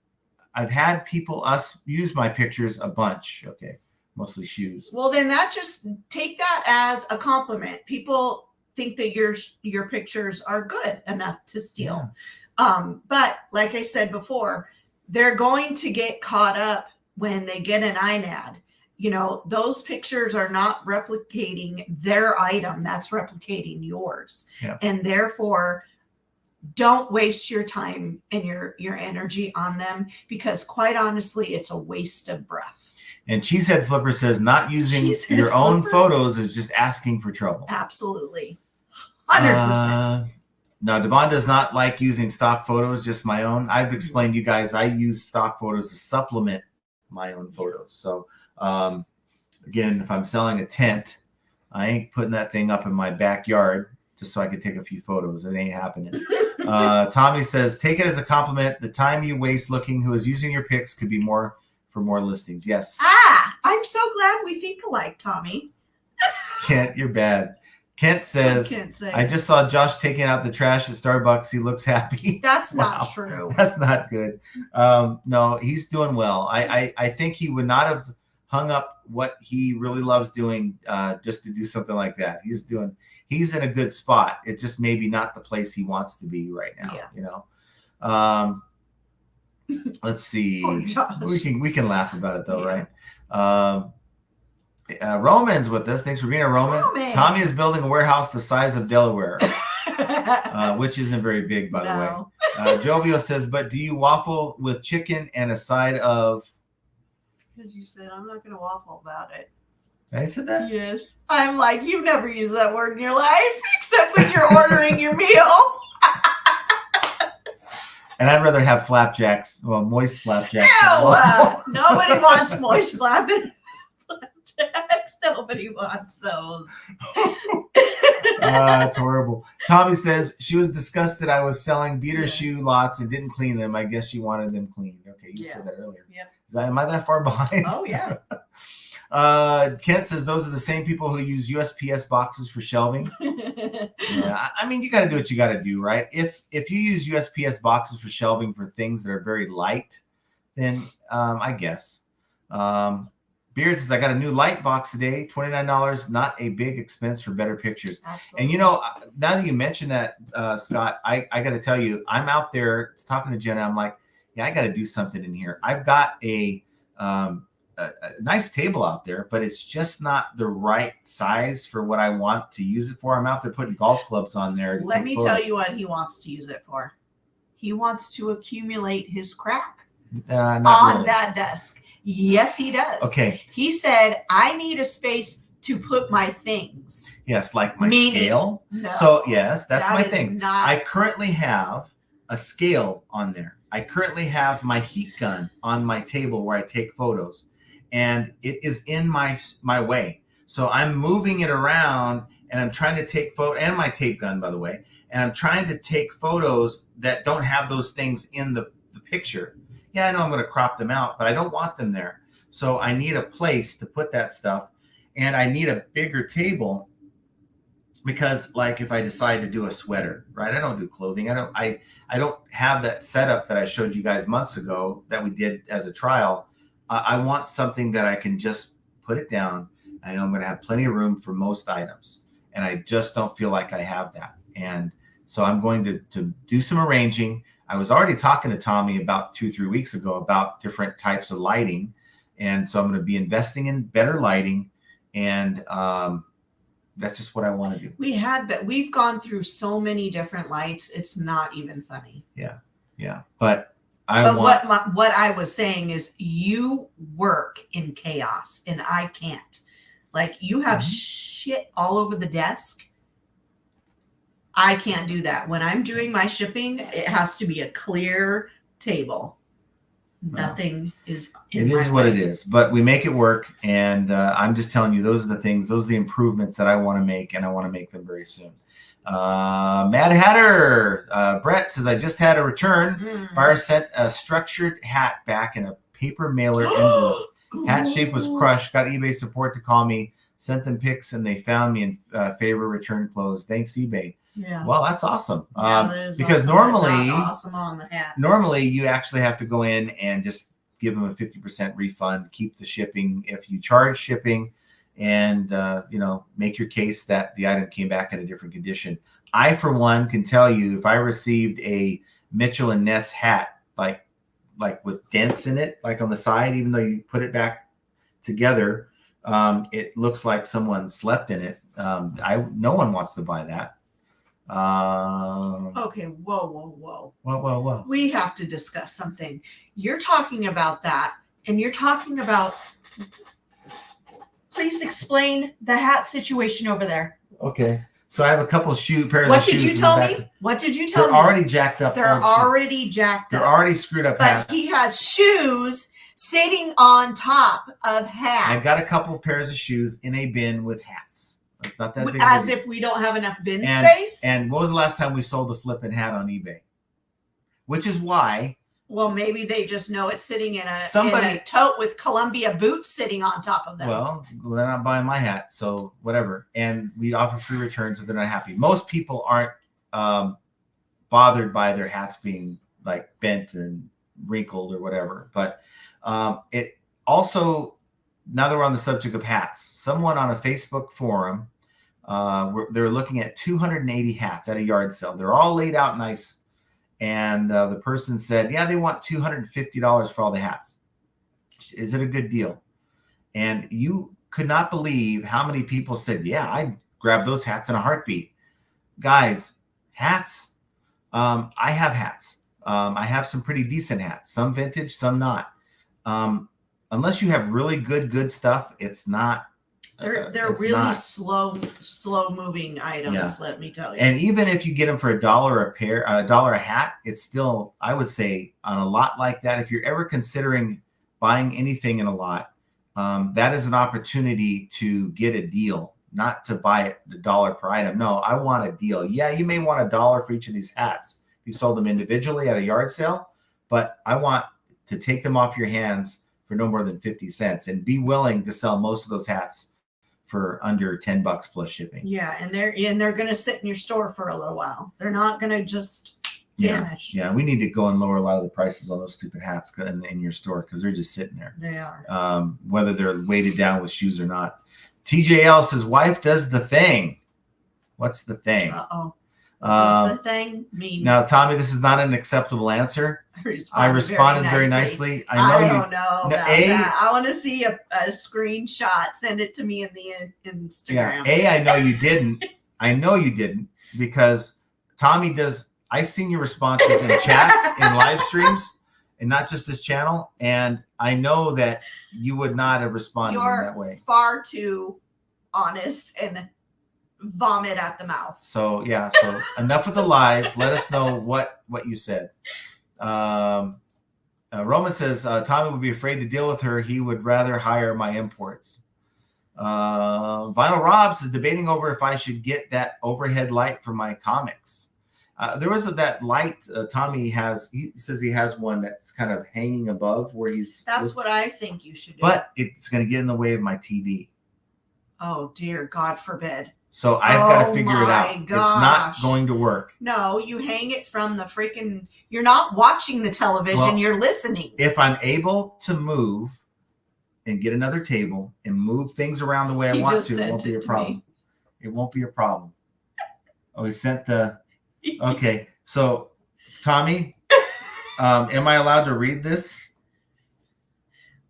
use my pictures a bunch. Okay. Mostly shoes. Well, then just take that as a compliment. People think that your pictures are good enough to steal. Yeah. But like I said before, they're going to get caught up when they get an INAD. You know, those pictures are not replicating their item. That's replicating yours. Yeah. And therefore, don't waste your time and your energy on them, because quite honestly, it's a waste of breath. And Cheesehead Flipper says, not using your own photos is just asking for trouble. Absolutely. 100%. No, Devon does not like using stock photos, just my own. I've explained to you guys, I use stock photos to supplement my own photos. So, again, if I'm selling a tent, I ain't putting that thing up in my backyard just so I could take a few photos. It ain't happening. Tommy says, take it as a compliment. The time you waste looking who is using your pics could be more for more listings. Yes. I'm so glad we think alike, Tommy. Kent, you're bad. Kent says, I just saw Josh taking out the trash at Starbucks. He looks happy. That's not true. That's not good. No, he's doing well. I think he would not have hung up what he really loves doing just to do something like that. He's in a good spot. It's just maybe not the place he wants to be right now. Yeah. You know. Let's see. We can laugh about it though, right? Roman's with us. Thanks for being a Roman. Tommy is building a warehouse the size of Delaware, which isn't very big, by the way. Jovio says, but do you waffle with chicken and a side of? Because you said I'm not going to waffle about it. I said that? Yes. I'm like, you've never used that word in your life, except when you're ordering your meal. And I'd rather have flapjacks, moist flapjacks. No, nobody wants moist flapjacks. Nobody wants those. That's horrible. Tommy says she was disgusted I was selling beater shoe lots and didn't clean them. I guess she wanted them cleaned. Okay, you said that earlier. Yep. Am I that far behind? Oh, yeah. Kent says those are the same people who use USPS boxes for shelving. Yeah, I mean, you got to do what you got to do, right? If you use USPS boxes for shelving for things that are very light, then I guess. Beard says I got a new light box today, $29. Not a big expense for better pictures. Absolutely. And you know, now that you mention that, Scott, I got to tell you, I'm out there talking to Jenna. I'm like, yeah, I got to do something in here. I've got a nice table out there, but it's just not the right size for what I want to use it for. I'm out there putting golf clubs on there. Let me tell you what he wants to use it for. He wants to accumulate his crap on that desk. Yes, he does. Okay. He said, I need a space to put my things. Yes, like my scale. No, so yes, that's my thing. Not... I currently have a scale on there. I currently have my heat gun on my table where I take photos, and it is in my way. So I'm moving it around, and I'm trying to take photos, and my tape gun, by the way, and I'm trying to take photos that don't have those things in the picture. Yeah, I know I'm going to crop them out, but I don't want them there. So I need a place to put that stuff, and I need a bigger table because, like, if I decide to do a sweater, right? I don't do clothing. I don't have that setup that I showed you guys months ago that we did as a trial. I want something that I can just put it down. I know I'm going to have plenty of room for most items, and I just don't feel like I have that. And So I'm going to do some arranging. I was already talking to Tommy about 2-3 weeks ago about different types of lighting. And so I'm going to be investing in better lighting. And that's just what I want to do. We've gone through so many different lights. It's not even funny. Yeah. Yeah. But what I was saying is you work in chaos and I can't. Like you have shit all over the desk. I can't do that. When I'm doing my shipping, it has to be a clear table. Nothing is in my way. What it is, but we make it work. And I'm just telling you, those are the things, those are the improvements that I want to make, and I want to make them very soon. Mad Hatter, Brett says, I just had a return. Buyer sent a structured hat back in a paper mailer envelope. Hat shape was crushed. Got eBay support to call me. Sent them pics, and they found me in favor. Return closed. Thanks, eBay. Yeah. Well, that's awesome. Yeah, because awesome, awesome on the hat. Normally, you actually have to go in and just give them a 50% refund. Keep the shipping if you charge shipping, and make your case that the item came back in a different condition. I, for one, can tell you if I received a Mitchell and Ness hat, like with dents in it, like on the side, even though you put it back together, it looks like someone slept in it. No one wants to buy that. Okay, whoa. We have to discuss something. You're talking about that, and you're talking about. Please explain the hat situation over there. Okay. So I have a couple of pairs of shoes. What did you tell me? What did you tell me? They're already jacked up. They're already jacked up. They're already screwed up. But he has shoes sitting on top of hats. I've got a couple of pairs of shoes in a bin with hats. It's not that big. As if we don't have enough bin space. And what was the last time we sold a flipping hat on eBay? Which is why. Well, maybe they just know it's sitting in a tote with Columbia boots sitting on top of them. Well, they're not buying my hat, so whatever. And we offer free returns if they're not happy. Most people aren't bothered by their hats being like bent and wrinkled or whatever. But it also, now that we're on the subject of hats, someone on a Facebook forum, they're looking at 280 hats at a yard sale. They're all laid out nice. And the person said, yeah, they want $250 for all the hats. Is it a good deal? And you could not believe how many people said, yeah, I'd grab those hats in a heartbeat. Guys, hats, I have hats. I have some pretty decent hats, some vintage, some not. Unless you have really good stuff, it's not. They're really slow moving items. Yeah. Let me tell you. And even if you get them for $1 a pair, $1 a hat, it's still, I would say, on a lot like that. If you're ever considering buying anything in a lot, that is an opportunity to get a deal, not to buy it $1 per item. No, I want a deal. Yeah, you may want $1 for each of these hats if you sold them individually at a yard sale, but I want to take them off your hands for no more than 50 cents and be willing to sell most of those hats for under $10 plus shipping. Yeah, and they're going to sit in your store for a little while. They're not going to just vanish. Yeah, we need to go and lower a lot of the prices on those stupid hats in your store because they're just sitting there. They are. Whether they're weighted down with shoes or not. TJL says, wife does the thing. What's the thing? Uh-oh. What does the thing mean? Now, Tommy, this is not an acceptable answer. I responded very nicely. I don't know about that. I want to see a screenshot. Send it to me in the Instagram. Yeah. I know you didn't. I know you didn't because Tommy does. I've seen your responses in chats, in live streams, and not just this channel. And I know that you would not have responded in that way. You're far too honest and vomit at the mouth. So yeah, so enough of the lies. Let us know what you said. Roman says Tommy would be afraid to deal with her. He would rather hire my imports. Vinyl Robs is debating over if I should get that overhead light for my comics. There was that light Tommy has. He says he has one that's kind of hanging above where he's. That's what I think you should do. But it's going to get in the way of my TV. Oh dear, God forbid. So I've got to figure it out. Gosh. It's not going to work. No, you hang it from the freaking. You're not watching the television. Well, you're listening. If I'm able to move and get another table and move things around the way I want to, it won't be a problem. It won't be a problem. Oh, he sent the. Okay, so Tommy, am I allowed to read this?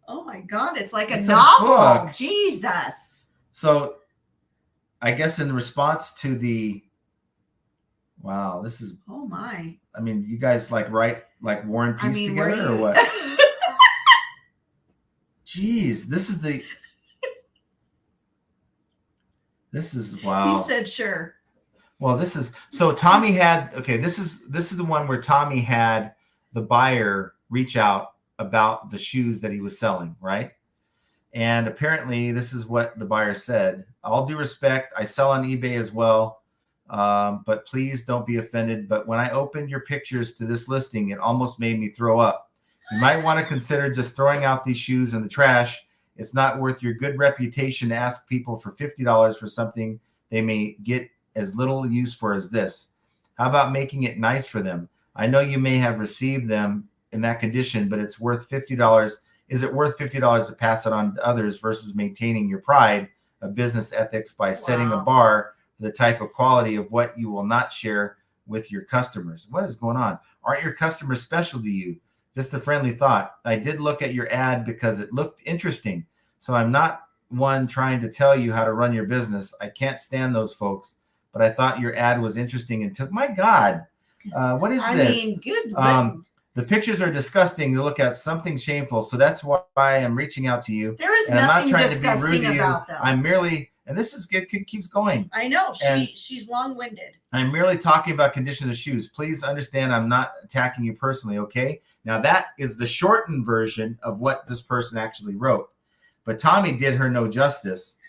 Oh my God, it's like It's a a novel. book. Jesus. So I guess in response to the, wow, this is, Oh my. I mean, you guys like write like War and Peace together or what? Jeez, this is wow. He said sure. Well, this is, so Tommy had, okay, this is the one where Tommy had the buyer reach out about the shoes that he was selling, right? And apparently this is what the buyer said. All due respect, I sell on eBay as well, but please don't be offended. But when I opened your pictures to this listing, it almost made me throw up. You might want to consider just throwing out these shoes in the trash. It's not worth your good reputation to ask people for $50 for something they may get as little use for as this. How about making it nice for them? I know you may have received them in that condition, but it's worth $50. Is it worth $50 to pass it on to others versus maintaining your pride of business ethics by setting a bar for the type of quality of what you will not share with your customers? What is going on? Aren't your customers special to you? Just a friendly thought. I did look at your ad because it looked interesting. So I'm not one trying to tell you how to run your business. I can't stand those folks, but I thought your ad was interesting and took, my God, what is this? I mean, good. The pictures are disgusting to look at, something shameful. So that's why I'm reaching out to you. There is and nothing I'm not trying disgusting to be rude to you. about them. I'm merely, and this is it keeps going. I know she's long-winded. I'm merely talking about condition of shoes. Please understand I'm not attacking you personally, okay? Now that is the shortened version of what this person actually wrote. But Tommy did her no justice.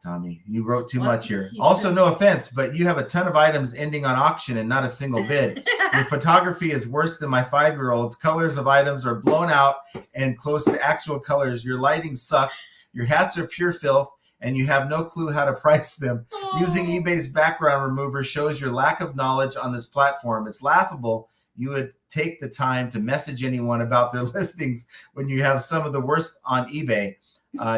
Tommy, you wrote too much here. Also, no offense, but you have a ton of items ending on auction and not a single bid. Your photography is worse than my 5-year-old's. Colors of items are blown out and close to actual colors. Your lighting sucks. Your hats are pure filth, and you have no clue how to price them. Using eBay's background remover shows your lack of knowledge on this platform. It's laughable you would take the time to message anyone about their listings when you have some of the worst on eBay.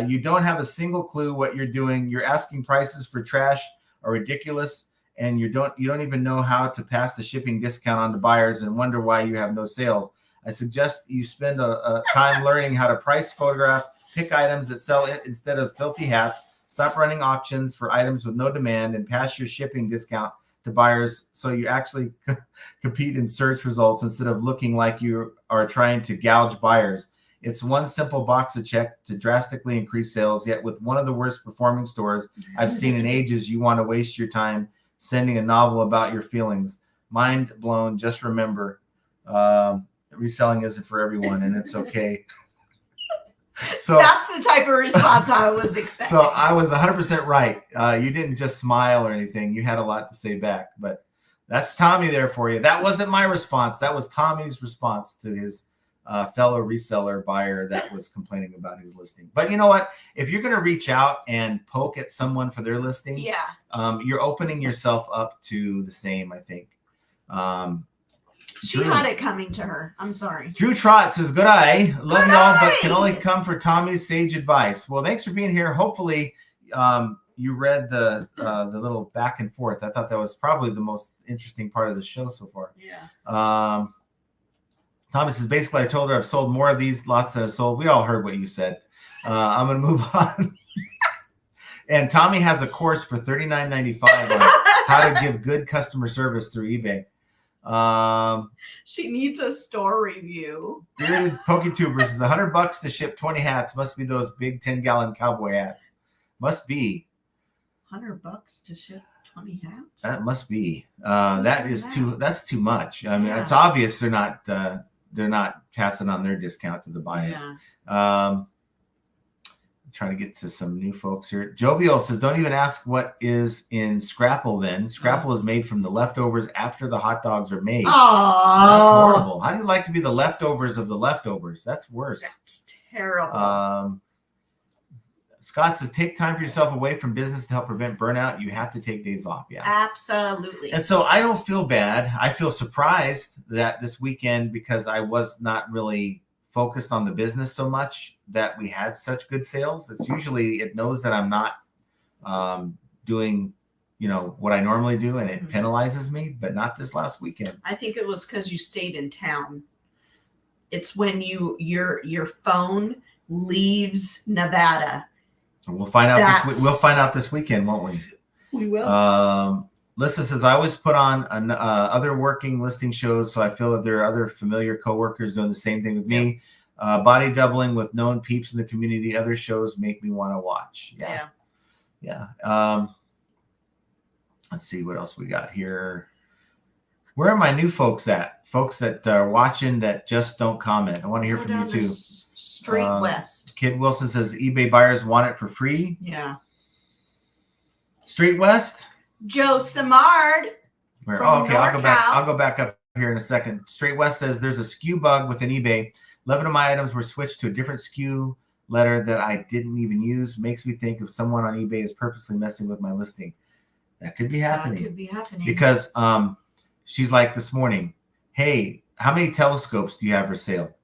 You don't have a single clue what you're doing. You're asking prices for trash are ridiculous, and you don't even know how to pass the shipping discount on to buyers and wonder why you have no sales. I suggest you spend a time learning how to price, photograph, pick items that sell instead of filthy hats. Stop running auctions for items with no demand and pass your shipping discount to buyers so you actually compete in search results instead of looking like you are trying to gouge buyers. It's one simple box to check to drastically increase sales, yet with one of the worst performing stores I've seen in ages, you want to waste your time sending a novel about your feelings. Mind blown. Just remember, reselling isn't for everyone, and it's okay. So that's the type of response I was expecting. So I was 100% right. You didn't just smile or anything. You had a lot to say back, but that's Tommy there for you. That wasn't my response. That was Tommy's response to his fellow reseller buyer that was complaining about his listing. But you know what? If you're going to reach out and poke at someone for their listing, you're opening yourself up to the same, I think. She had it coming to her. I'm sorry. Drew Trot says, good eye. Love y'all, but can only come for Tommy's sage advice. Well, thanks for being here. Hopefully you read the little back and forth. I thought that was probably the most interesting part of the show so far. Yeah. Thomas says, basically, I told her I've sold more of these lots than I've sold. We all heard what you said. I'm going to move on. And Tommy has a course for $39.95 on how to give good customer service through eBay. She needs a store review. Bearded PokeTuber says $100 to ship 20 hats. Must be those big 10-gallon cowboy hats. Must be $100 to ship 20 hats. That must be. That's too much. I mean, it's obvious they're not passing on their discount to the buyer. Yeah. Trying to get to some new folks here. Jovial says, don't even ask what is in Scrapple then. Scrapple is made from the leftovers after the hot dogs are made. Oh, that's horrible. How do you like to be the leftovers of the leftovers? That's worse. That's terrible. Scott says, take time for yourself away from business to help prevent burnout. You have to take days off. Yeah, absolutely. And so I don't feel bad. I feel surprised that this weekend, because I was not really focused on the business so much, that we had such good sales. It's usually, it knows that I'm not doing, what I normally do, and it Mhm. penalizes me, but not this last weekend. I think it was because you stayed in town. It's when your phone leaves Nevada. We'll find out we'll find out this weekend, won't we? We will. Lissa says, I always put on other working listing shows, so I feel that there are other familiar coworkers doing the same thing with me. Body doubling with known peeps in the community. Other shows make me want to watch. Yeah. Let's see what else we got here. Where are my new folks at? Folks that are watching that just don't comment. I want to hear from you too. Straight west. Kid Wilson says eBay buyers want it for free. Yeah. Straight west. Joe Samard. Where? Oh, okay. I'll go back up here in a second. Straight west says there's a SKU bug within eBay. 11 of my items were switched to a different SKU letter that I didn't even use. Makes me think if someone on eBay is purposely messing with my listing. That could be happening. That could be happening. Because she's like this morning, hey, how many telescopes do you have for sale?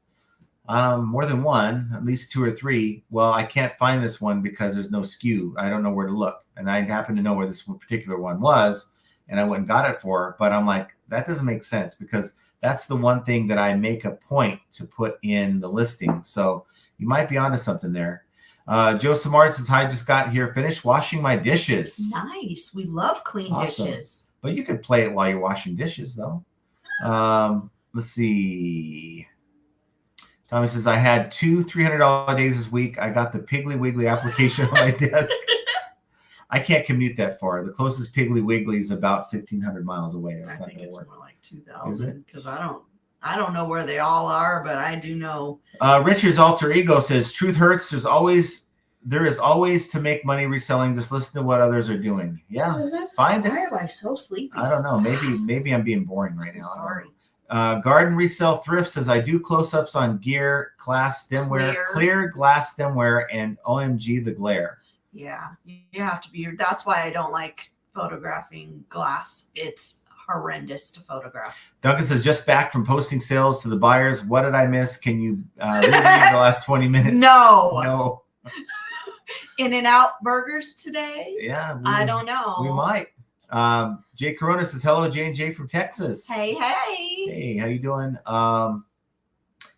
More than one, at least 2 or 3. Well, I can't find this one because there's no SKU. I don't know where to look. And I happen to know where this particular one was, and I went and got it for her. But I'm like, that doesn't make sense, because that's the one thing that I make a point to put in the listing. So you might be onto something there. Joe Samard says, hi, just got here, finished washing my dishes. Nice. We love clean dishes. But you could play it while you're washing dishes, though. Let's see. Tommy says, I had 2 $300 days this week. I got the Piggly Wiggly application on my desk. I can't commute that far. The closest Piggly Wiggly is about 1,500 miles away. That's not going to work. More like 2,000, because I don't know where they all are, but I do know. Richard's alter ego says, truth hurts. There is always to make money reselling. Just listen to what others are doing. Yeah, find it. Why am I so sleepy? I don't know. Maybe I'm being boring right now. Sorry. Garden Resell Thrift says, I do close-ups on gear, glass stemware, clear glass stemware, and OMG the glare. Yeah, you have to be. That's why I don't like photographing glass. It's horrendous to photograph. Duncan says, just back from posting sales to the buyers. What did I miss? Can you read the last 20 minutes? No. In-N-Out burgers today? Yeah. I don't know. We might. Jay Corona says, hello, J&J from Texas. Hey. Hey, how you doing?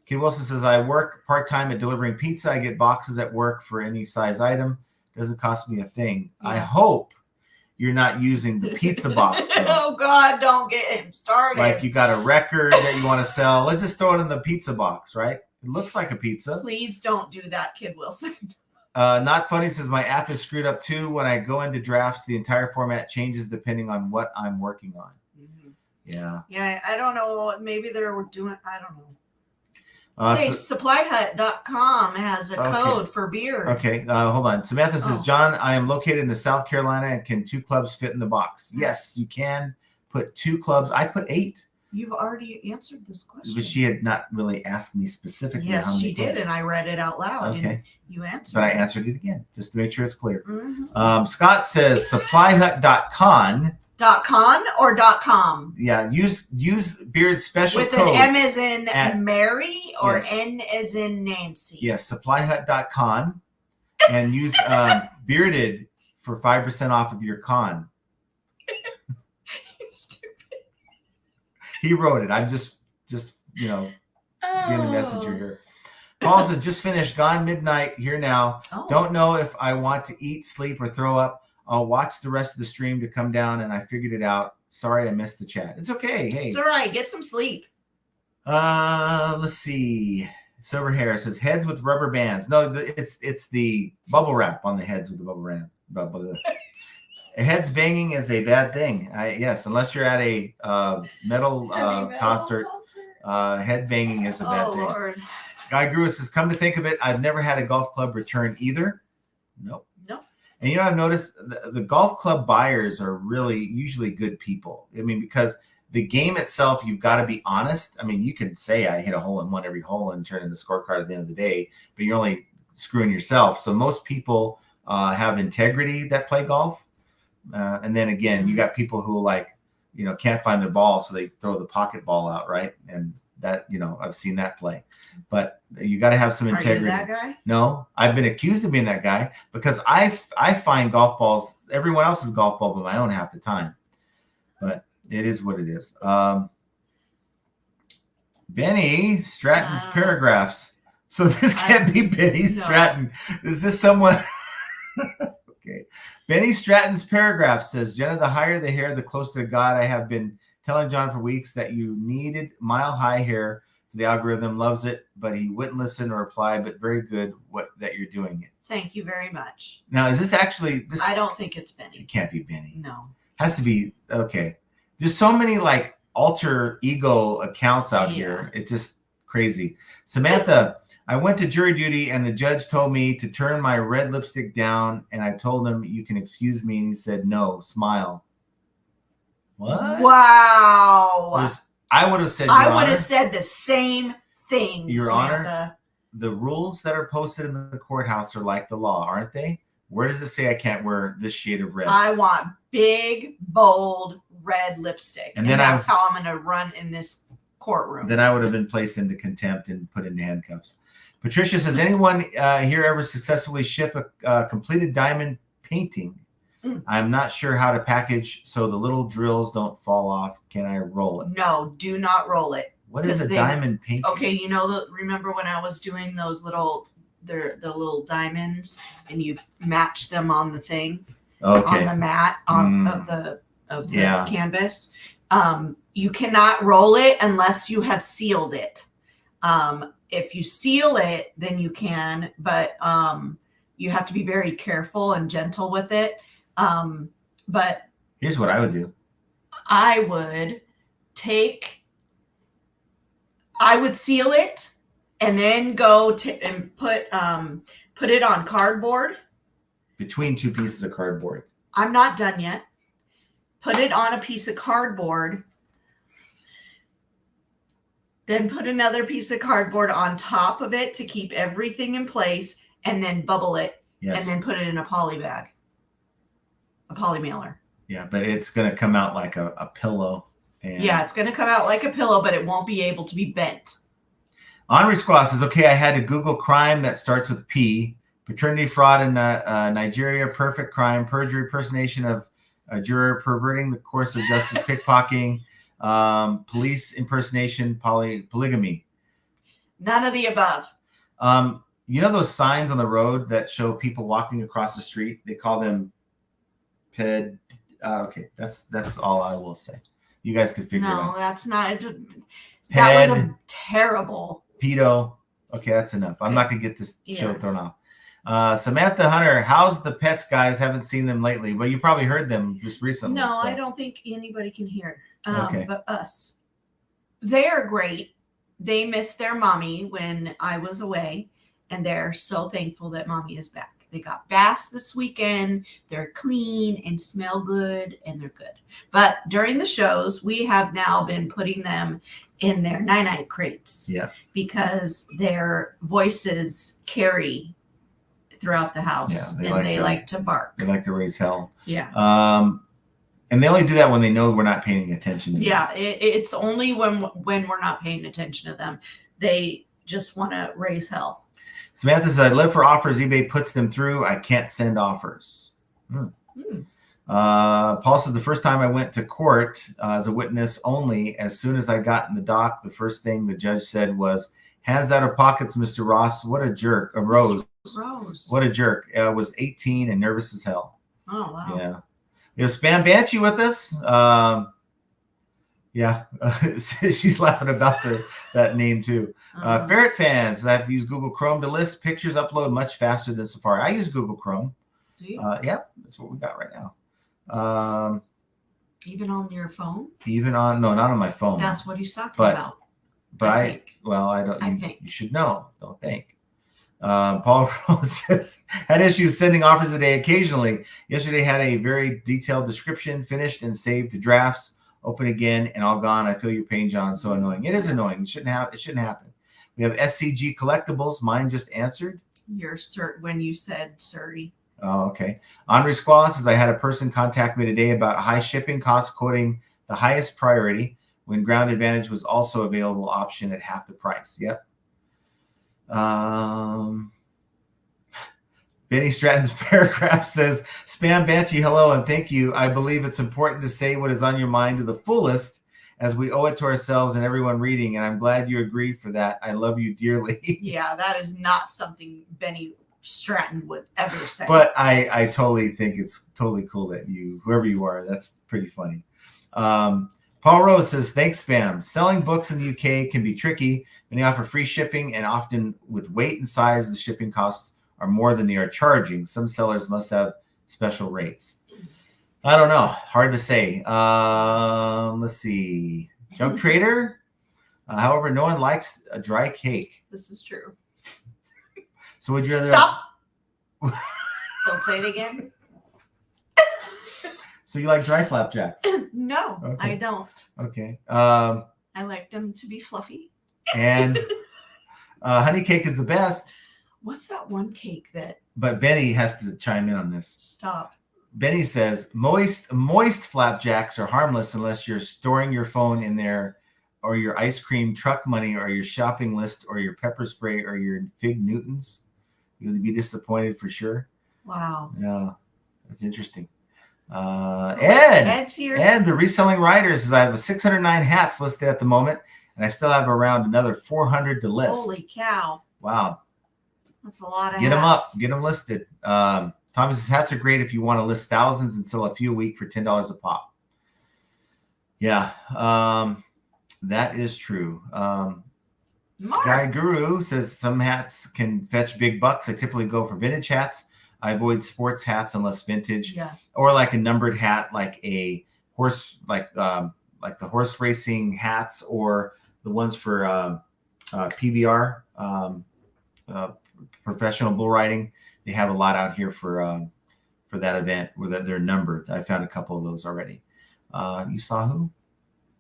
Kid Wilson says, I work part-time at delivering pizza. I get boxes at work for any size item. Doesn't cost me a thing. Yeah. I hope you're not using the pizza box. Oh, God, don't get him started. Like you got a record that you want to sell. Let's just throw it in the pizza box, right? It looks like a pizza. Please don't do that, Kid Wilson. Not Funny says, my app is screwed up too. When I go into drafts, the entire format changes depending on what I'm working on. Mm-hmm. Yeah, I don't know. Maybe they're doing, I don't know. Hey, supplyhut.com has a code for beer. Okay, hold on. Samantha says, John, I am located in the South Carolina, and can 2 clubs fit in the box? Yes, you can put 2 clubs. I put 8. You've already answered this question. But she had not really asked me specifically. Yes, she did, and I read it out loud. Okay. And you answered. But I answered it again, just to make sure it's clear. Mm-hmm. Scott says, supplyhut.com. .con or .com? Yeah, use Beard's special with code. With an M as in Mary or yes. N as in Nancy? Yes, supplyhut.com. And use Bearded for 5% off of your con. You're stupid. He wrote it. I'm just being a messenger here. Paul says, just finished, gone midnight, here now. Don't know if I want to eat, sleep, or throw up. I'll watch the rest of the stream to come down, and I figured it out. Sorry I missed the chat. It's okay. Hey. It's all right. Get some sleep. Let's see. Silver Hair says, heads with rubber bands. No, it's the bubble wrap on the heads with the bubble wrap. Heads banging is a bad thing. Yes, unless you're at a metal concert. Head banging is a bad thing. Lord. Guy Grew says, come to think of it, I've never had a golf club return either. Nope. And I've noticed the golf club buyers are really usually good people. I mean, because the game itself, you've got to be honest. I mean, you can say I hit a hole in one every hole and turn in the scorecard at the end of the day, but you're only screwing yourself. So most people have integrity that play golf. And then again, you got people who can't find their ball, so they throw the pocket ball out, right? And That, I've seen that play, but you got to have some integrity. Are you that guy? No, I've been accused of being that guy because I find golf balls, everyone else's golf ball, but my own half the time. But it is what it is. Benny Stratton's paragraphs. So this can't be Benny Stratton. Is this someone? Okay. Benny Stratton's paragraph says, Jenna, the higher the hair, the closer to God. I have been telling John for weeks that you needed mile-high hair. The algorithm loves it, but he wouldn't listen or reply, but very good that you're doing it. Thank you very much. Now, is this actually... I don't think it's Benny. It can't be Benny. No. Has to be... Okay. There's so many, alter ego accounts out here. It's just crazy. Samantha... I went to jury duty and the judge told me to turn my red lipstick down, and I told him, you can excuse me, and he said, no, smile. What? Wow. I would have said, I would have said the same thing, Your Samantha. Honor, the rules that are posted in the courthouse are like the law, aren't they? Where does it say I can't wear this shade of red? I want big, bold red lipstick. And then that's how I'm going to run in this courtroom. Then I would have been placed into contempt and put into handcuffs. Patricia says, anyone here ever successfully ship a completed diamond painting? I'm not sure how to package so the little drills don't fall off. Can I roll it? No, do not roll it. What is a diamond painting? Okay, remember when I was doing those the little diamonds and you match them on the thing, on the mat of the canvas? You cannot roll it unless you have sealed it. If you seal it, then you can, but you have to be very careful and gentle with it. But here's what I would do. I would seal it and then go and put it on cardboard. Between two pieces of cardboard. I'm not done yet. Put it on a piece of cardboard. Then put another piece of cardboard on top of it to keep everything in place, and then bubble it. Yes. And then put it in a poly bag. A poly mailer. Yeah, but it's going to come out like a pillow. Yeah, it's going to come out like a pillow, but it won't be able to be bent. Henri Squaw says, okay, I had to Google crime that starts with P. Paternity fraud in Nigeria, perfect crime, perjury, impersonation of a juror, perverting the course of justice, pickpocketing, police impersonation, polygamy. None of the above. Those signs on the road that show people walking across the street? They call them okay, that's all I will say. You guys could figure it out. No, that's not. That was a terrible. Pedo. Okay, that's enough. I'm not going to get this show thrown off. Samantha Hunter, how's the pets, guys? Haven't seen them lately. Well, you probably heard them just recently. No, I don't think anybody can hear. But us. They're great. They missed their mommy when I was away, and they're so thankful that mommy is back. They got baths this weekend. They're clean and smell good, and they're good. But during the shows, we have now been putting them in their night-night crates. Yeah. Because their voices carry throughout the house, and they like to bark. They like to raise hell. Yeah. And they only do that when they know we're not paying attention to them. Yeah, it's only when we're not paying attention to them. They just want to raise hell. Samantha says, I live for offers. eBay puts them through. I can't send offers. Paul says, the first time I went to court as a witness only, as soon as I got in the dock, the first thing the judge said was, hands out of pockets, Mr. Ross. What a jerk. Rose. What a jerk. I was 18 and nervous as hell. Oh, wow. Yeah. We have Spam Banshee with us. She's laughing about that name too. Ferret fans, I have to use Google Chrome to list pictures, upload much faster than Safari. I use Google Chrome. Do you? Yeah, that's what we got right now. Even on your phone? No, not on my phone. That's what he's talking about. But I think you should know. Don't think. Paul Rose says, had issues sending offers today occasionally. Yesterday had a very detailed description, finished and saved to drafts, open again, and all gone. I feel your pain, John. So annoying. It is annoying. It shouldn't happen. We have SCG Collectibles. Mine just answered. When you said Surrey. Oh, okay. Henri Squaw says, I had a person contact me today about high shipping costs, quoting the highest priority. when Ground Advantage was also available option at half the price. Yep. Benny Stratton's paragraph says, Spam Banshee, hello and thank you. I believe it's important to say what is on your mind to the fullest, as we owe it to ourselves and everyone reading, and I'm glad you agree for that. I love you dearly. Yeah, that is not something Benny Stratton would ever say. But I totally think it's totally cool that you, whoever you are, that's pretty funny. Paul Rose says, thanks, Spam. Selling books in the UK can be tricky. Many offer free shipping, and often with weight and size, the shipping costs are more than they are charging. Some sellers must have special rates. I don't know. Hard to say. Let's see. Junk Trader. However, no one likes a dry cake. This is true. So would you rather... Stop. Don't say it again. So you like dry flapjacks? No, Okay. I don't. Okay. I like them to be fluffy. And honey cake is the best. What's that one cake that... But Benny has to chime in on this. Stop. Benny says, moist flapjacks are harmless unless you're storing your phone in there, or your ice cream truck money, or your shopping list, or your pepper spray, or your Fig Newtons. You'll be disappointed for sure. Wow. Yeah, that's interesting. Ed's here. And the Reselling Riders says, I have 609 hats listed at the moment, and I still have around another 400 to list. Holy cow. Wow. That's a lot of Get them up. hats. Get them listed. Thomas's hats are great if you want to list thousands and sell a few a week for $10 a pop. Yeah, that is true. Guy Guru says some hats can fetch big bucks. I typically go for vintage hats. I avoid sports hats unless vintage. Yeah. Or like a numbered hat, like a horse, like the horse racing hats, or the ones for PBR, professional bull riding. They have a lot out here for that event where they're numbered. I found a couple of those already. You saw who?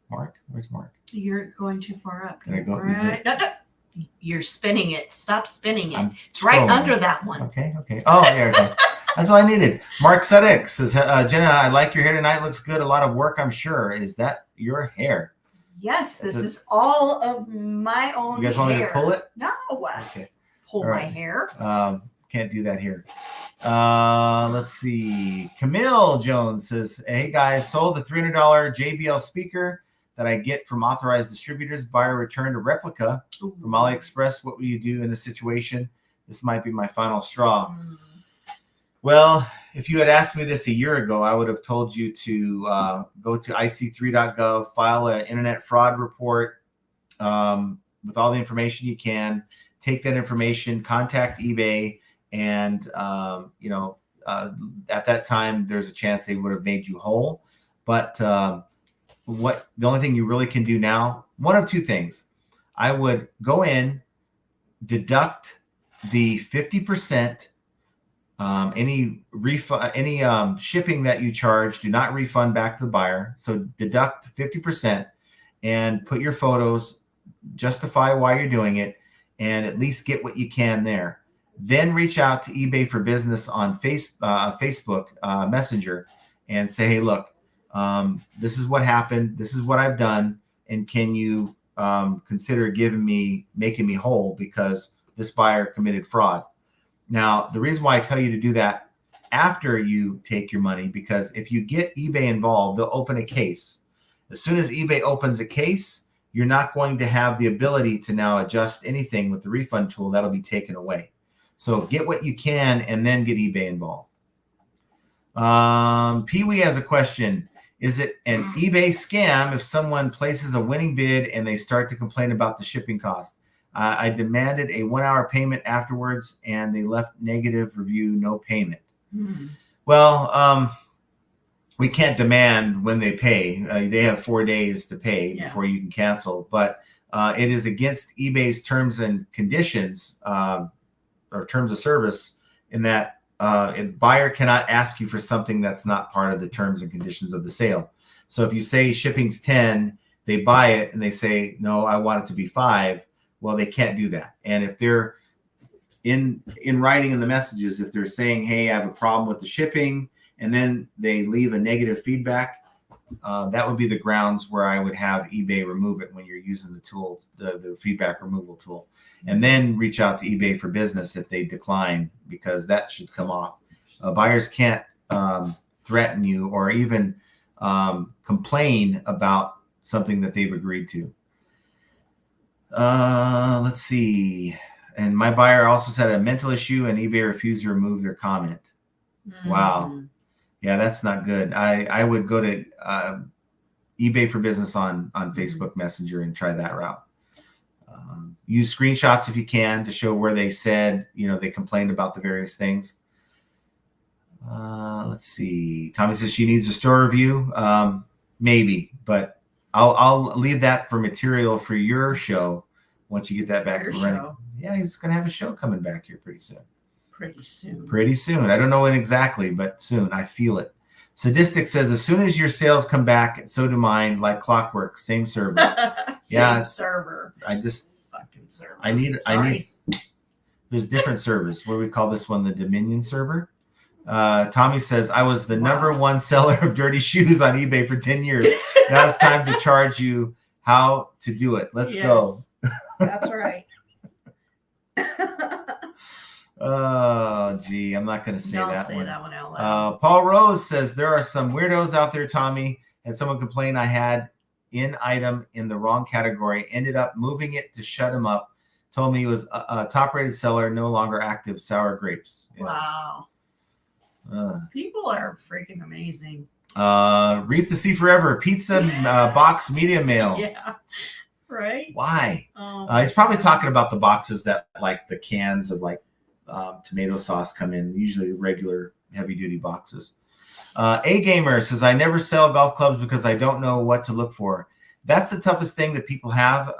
Mark? Where's Mark? You're going too far up. Can I go? Right. No. You're spinning it. Stop spinning it. I'm It's right scrolling. under that one. Okay. Oh, there we go. That's all I needed. Mark Sudek says, Jenna, I like your hair tonight. Looks good. A lot of work, I'm sure. Is that your hair? Yes, this is all of my own hair. You guys want me to pull it? No. Okay. Pull All my right. hair. Can't do that here. Let's see. Camille Jones says, hey guys, sold the $300 JBL speaker that I get from authorized distributors. Buyer returned a replica from AliExpress. What will you do in this situation? This might be my final straw. Well, if you had asked me this a year ago, I would have told you to go to ic3.gov, file an internet fraud report with all the information you can. Take that information, contact eBay, and at that time, there's a chance they would have made you whole. But the only thing you really can do now, one of two things. I would go in, deduct the 50%. Any shipping that you charge, do not refund back to the buyer. So deduct 50% and put your photos, justify why you're doing it, and at least get what you can there. Then reach out to eBay for Business on Facebook Messenger and say, hey, look, this is what happened. This is what I've done. And can you consider making me whole because this buyer committed fraud? Now, the reason why I tell you to do that after you take your money, because if you get eBay involved, they'll open a case. As soon as eBay opens a case, you're not going to have the ability to now adjust anything with the refund tool. That'll be taken away. So get what you can and then get eBay involved. Pee-wee has a question. Is it an eBay scam if someone places a winning bid and they start to complain about the shipping cost? I demanded a 1-hour payment afterwards, and they left negative review, no payment. Well, we can't demand when they pay. They have 4 days to pay before you can cancel. But it is against eBay's terms and conditions or terms of service in that a buyer cannot ask you for something that's not part of the terms and conditions of the sale. So if you say shipping's 10, they buy it and they say, no, I want it to be 5. Well, they can't do that. And if they're in writing in the messages, if they're saying, hey, I have a problem with the shipping, and then they leave a negative feedback, that would be the grounds where I would have eBay remove it when you're using the tool, the feedback removal tool, and then reach out to eBay for business if they decline, because that should come off. Buyers can't threaten you or even complain about something that they've agreed to. Let's see. And my buyer also said a mental issue and eBay refused to remove their comment. Wow. Yeah, that's not good. I would go to eBay for business on Facebook Messenger and try that route. Use screenshots if you can to show where they said, they complained about the various things. Let's see. Tommy says she needs a store review. Maybe, but I'll leave that for material for your show once you get that back running. Show. Yeah, he's going to have a show coming back here pretty soon. Pretty soon. I don't know when exactly, but soon. I feel it. Sadistic says, as soon as your sales come back, so do mine, like clockwork. Same server. Same server. Fucking server. I need. There's different servers. What do we call this one? The Dominion server. Tommy says, I was the number one seller of dirty shoes on eBay for 10 years. Now it's time to charge you how to do it. Let's go. That's right. Oh, gee, I'm not going to say that one. Don't say that one out loud. Paul Rose says, there are some weirdos out there, Tommy. And someone complained I had an item in the wrong category. Ended up moving it to shut him up. Told me he was a top-rated seller, no longer active, sour grapes. Yeah. Wow. People are freaking amazing. Reef the Sea Forever, pizza box media mail. Yeah. Right? Why? He's probably talking about the boxes that, like, the cans of, like, tomato sauce come in, usually regular heavy-duty boxes. A Gamer says, I never sell golf clubs because I don't know what to look for. That's the toughest thing that people have,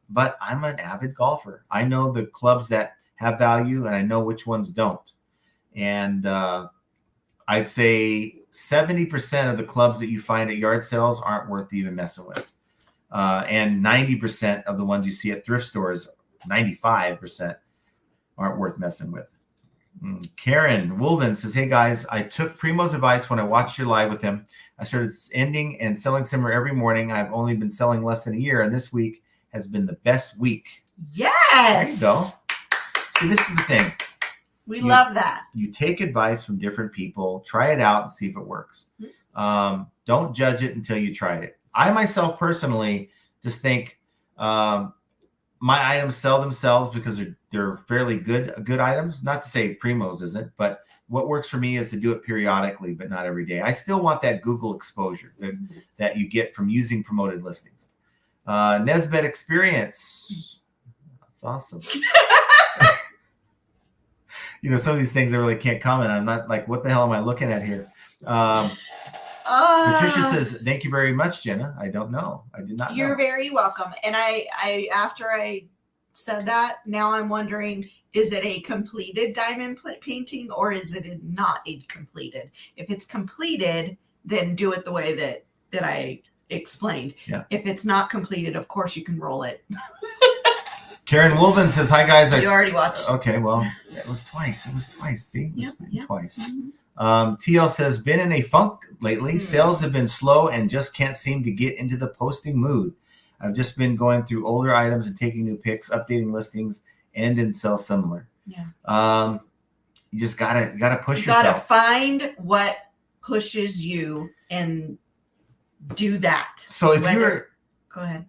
but I'm an avid golfer. I know the clubs that have value, and I know which ones don't. And I'd say 70% of the clubs that you find at yard sales aren't worth even messing with. And 90% of the ones you see at thrift stores, 95%, aren't worth messing with. Karen Wolven says, hey guys, I took Primo's advice when I watched your live with him. I started ending and selling simmer every morning. I've only been selling less than a year, and this week has been the best week. Yes. There you go. See, this is the thing. We love that. You take advice from different people, try it out and see if it works. Don't judge it until you tried it. I myself personally just think my items sell themselves because they're fairly good items. Not to say Primo's isn't, but what works for me is to do it periodically, but not every day. I still want that Google exposure that you get from using promoted listings. Nesbet Experience. That's awesome. Some of these things I really can't comment on. I'm not like, what the hell am I looking at here? Patricia says, thank you very much, Jenna. I don't know. I did not know. You're very welcome. And I after I said that, now I'm wondering, is it a completed diamond painting or is it not a completed? If it's completed, then do it the way that I explained. Yeah. If it's not completed, of course you can roll it. Karen Wolven says, hi guys. You already watched. Okay, well, it was twice. See? It was twice. TL says, been in a funk lately. Sales have been slow and just can't seem to get into the posting mood. I've just been going through older items and taking new pics, updating listings, end and sell similar. Yeah. You just gotta push you yourself. Gotta find what pushes you and do that. So if you're, go ahead.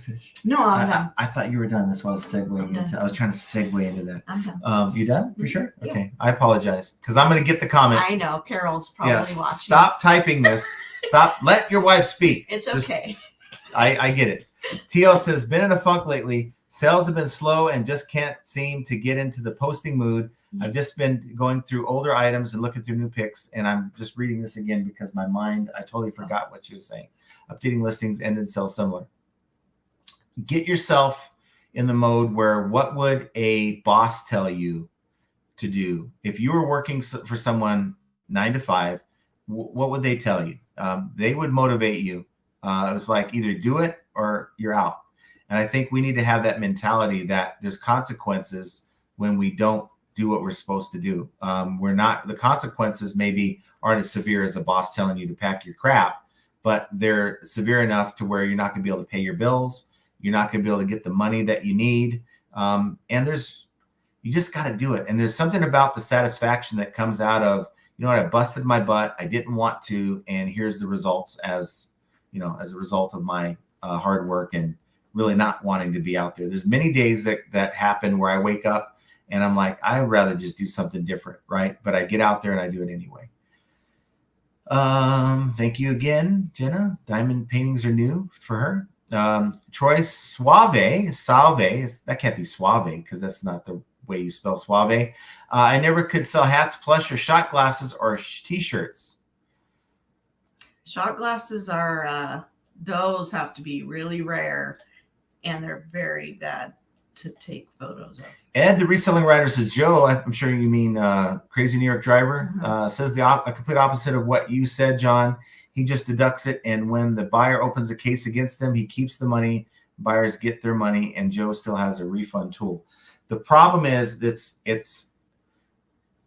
Finish. No, I'm done. I thought you were done. That's why I was segueing into. I was trying to segue into that. I'm done. You done? For sure? Yeah. Okay. I apologize because I'm going to get the comment. I know. Carol's probably watching. Stop typing this. Stop. Let your wife speak. It's okay. I get it. TL says, been in a funk lately. Sales have been slow and just can't seem to get into the posting mood. I've just been going through older items and looking through new pics. And I'm just reading this again because my mind, I totally forgot what she was saying. Updating listings, end and sell similar. Get yourself in the mode where what would a boss tell you to do? If you were working for someone 9 to 5, what would they tell you? They would motivate you. It was like either do it or you're out. And I think we need to have that mentality that there's consequences when we don't do what we're supposed to do. The consequences maybe aren't as severe as a boss telling you to pack your crap, but they're severe enough to where you're not going to be able to pay your bills. You're not going to be able to get the money that you need. And you just got to do it. And there's something about the satisfaction that comes out of, you know what, I busted my butt. I didn't want to. And here's the results as a result of my hard work and really not wanting to be out there. There's many days that happen where I wake up and I'm like, I'd rather just do something different, right? But I get out there and I do it anyway. Thank you again, Jenna. Diamond paintings are new for her. Troy Salve, that can't be Suave because that's not the way you spell Suave. I never could sell hats, plush, or shot glasses or t-shirts. Shot glasses are, those have to be really rare and they're very bad to take photos of. Ed, the reselling writer, says, Joe, I'm sure you mean Crazy New York Driver, says a complete opposite of what you said, John. He just deducts it, and when the buyer opens a case against them, he keeps the money. Buyers get their money, and Joe still has a refund tool. The problem is it's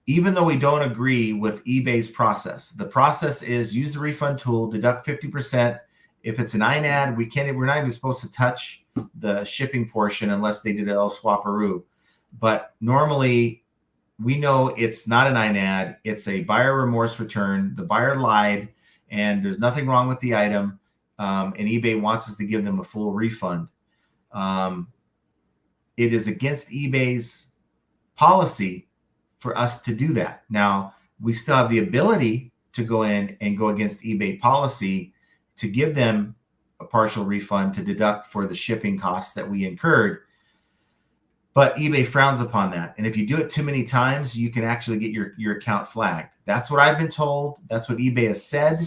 even though we don't agree with eBay's process, the process is use the refund tool, deduct 50%. If it's an INAD, we're not even supposed to touch the shipping portion unless they did a swapperoo. But normally we know it's not an INAD, it's a buyer remorse return. The buyer lied and there's nothing wrong with the item. And eBay wants us to give them a full refund. It is against eBay's policy for us to do that. Now, we still have the ability to go in and go against eBay policy to give them a partial refund to deduct for the shipping costs that we incurred. But eBay frowns upon that. And if you do it too many times, you can actually get your account flagged. That's what I've been told. That's what eBay has said.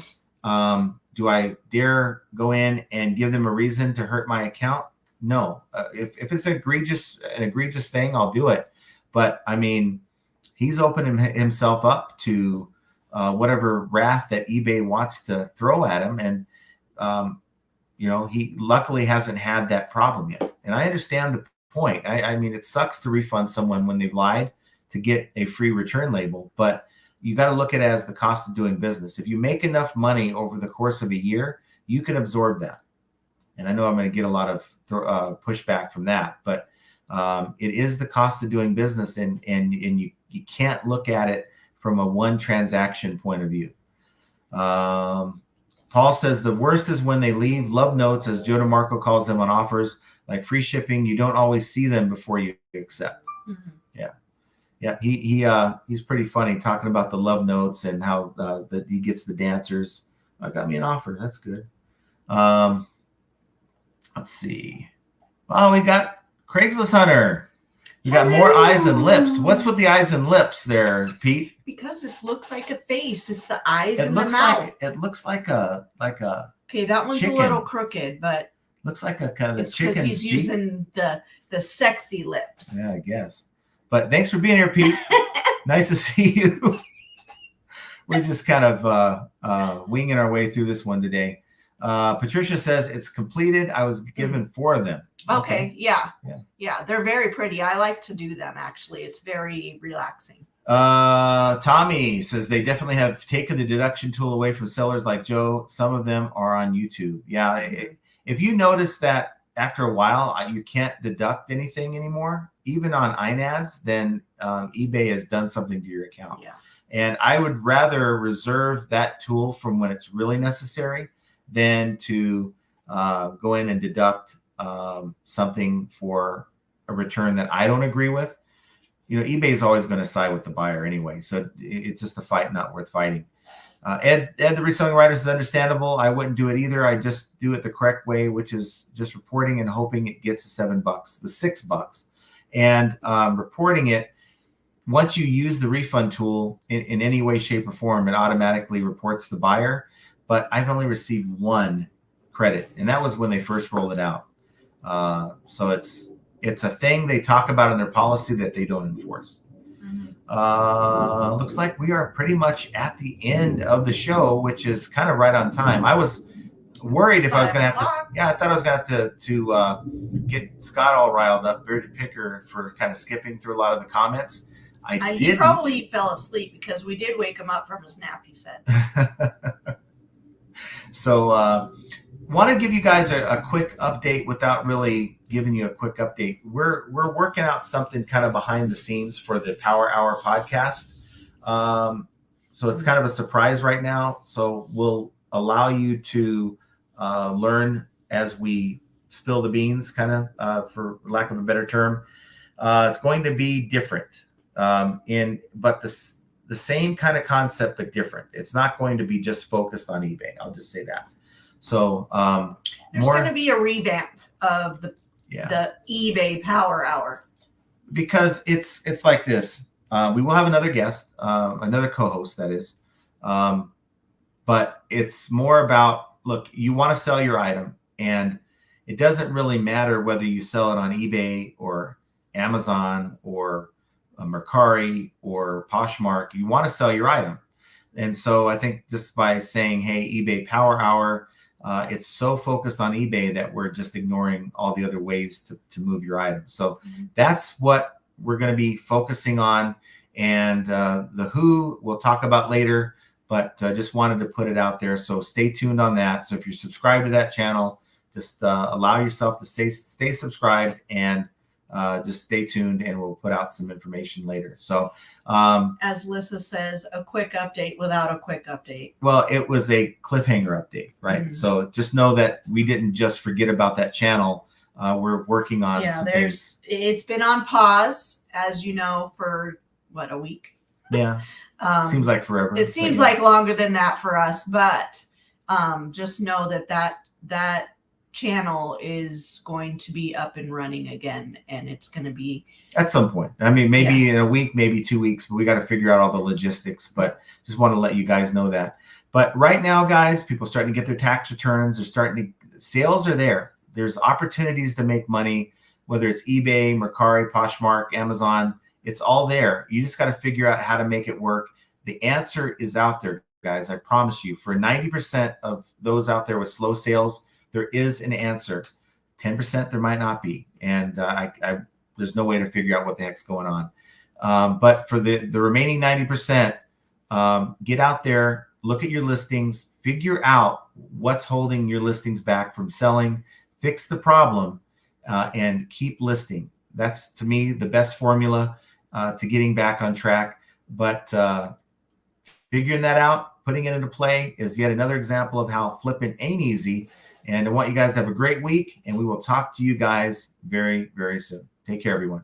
Do I dare go in and give them a reason to hurt my account? No. If it's an egregious thing, I'll do it. But I mean, he's opening himself up to whatever wrath that eBay wants to throw at him. And, he luckily hasn't had that problem yet. And I understand the point. I mean, it sucks to refund someone when they've lied to get a free return label, but you got to look at it as the cost of doing business. If you make enough money over the course of a year, you can absorb that. And I know I'm going to get a lot of pushback from that, but it is the cost of doing business, and you can't look at it from a one transaction point of view. Paul says the worst is when they leave love notes, as Joe DeMarco calls them, on offers like free shipping. You don't always see them before you accept. Mm-hmm. Yeah. He's pretty funny talking about the love notes and how that he gets the dancers. I got me an offer. That's good. Let's see. Oh, we got Craigslist Hunter. You got more eyes and lips. What's with the eyes and lips there, Pete? Because it looks like a face. It's the eyes and the mouth. It looks like a okay, that one's chicken. A little crooked, but looks like a kind of chicken. Because he's using the sexy lips. Yeah, I guess. But thanks for being here, Pete. Nice to see you. We're just kind of winging our way through this one today. Patricia says it's completed. I was given 4 of them. Okay. Yeah. They're very pretty. I like to do them, actually. It's very relaxing. Tommy says they definitely have taken the deduction tool away from sellers like Joe. Some of them are on YouTube. Yeah. If you notice that after a while, you can't deduct anything anymore, even on INADs, then eBay has done something to your account. Yeah. And I would rather reserve that tool from when it's really necessary than to go in and deduct something for a return that I don't agree with. eBay is always going to side with the buyer anyway. So it's just a fight not worth fighting. Ed, the reselling writer, is understandable. I wouldn't do it either. I just do it the correct way, which is just reporting and hoping it gets the $7, the $6. And reporting it, once you use the refund tool in any way, shape, or form, it automatically reports the buyer. But I've only received 1 credit, and that was when they first rolled it out. So it's a thing they talk about in their policy that they don't enforce. Mm-hmm. Looks like we are pretty much at the end of the show, which is kind of right on time. I was worried if I was going to have to. Yeah, I thought I was going to have to get Scott all riled up, Bearded Picker, for kind of skipping through a lot of the comments. I didn't. He probably fell asleep because we did wake him up from his nap, he said. So want to give you guys a quick update without really giving you a quick update. We're working out something kind of behind the scenes for the Power Hour podcast. So it's kind of a surprise right now. So we'll allow you to learn as we spill the beans, kind of, for lack of a better term. It's going to be different, but the same kind of concept, but different. It's not going to be just focused on eBay. I'll just say that. So there's going to be a revamp of the eBay Power Hour, because it's like this. We will have another guest, another co-host, that is, but it's more about, look, you want to sell your item, and it doesn't really matter whether you sell it on eBay or Amazon or Mercari or Poshmark. You want to sell your item. And so I think just by saying, hey, eBay Power Hour, it's so focused on eBay that we're just ignoring all the other ways to move your item. So that's what we're going to be focusing on. And the who we'll talk about later, but just wanted to put it out there. So stay tuned on that. So if you're subscribed to that channel, just allow yourself to stay subscribed, and just stay tuned, and we'll put out some information later. So as Lissa says, a quick update without a quick update. Well, it was a cliffhanger update, right? So just know that we didn't just forget about that channel. We're working on some things. It's been on pause, as you know, for what, a week? Yeah. Seems like forever. It seems like longer than that for us, but just know that channel is going to be up and running again, and it's going to be at some point. I mean, maybe in a week, maybe 2 weeks, but we got to figure out all the logistics. But just want to let you guys know that. But right now, guys, people are starting to get their tax returns. Sales are there. There's opportunities to make money, whether it's eBay, Mercari, Poshmark, Amazon. It's all there. You just got to figure out how to make it work. The answer is out there, guys. I promise you. For 90% of those out there with slow sales, there is an answer. 10% there might not be. And there's no way to figure out what the heck's going on. But for the remaining 90%, get out there, look at your listings, figure out what's holding your listings back from selling, fix the problem, and keep listing. That's, to me, the best formula to getting back on track. But figuring that out, putting it into play, is yet another example of how flipping ain't easy. And I want you guys to have a great week, and we will talk to you guys very, very soon. Take care, everyone.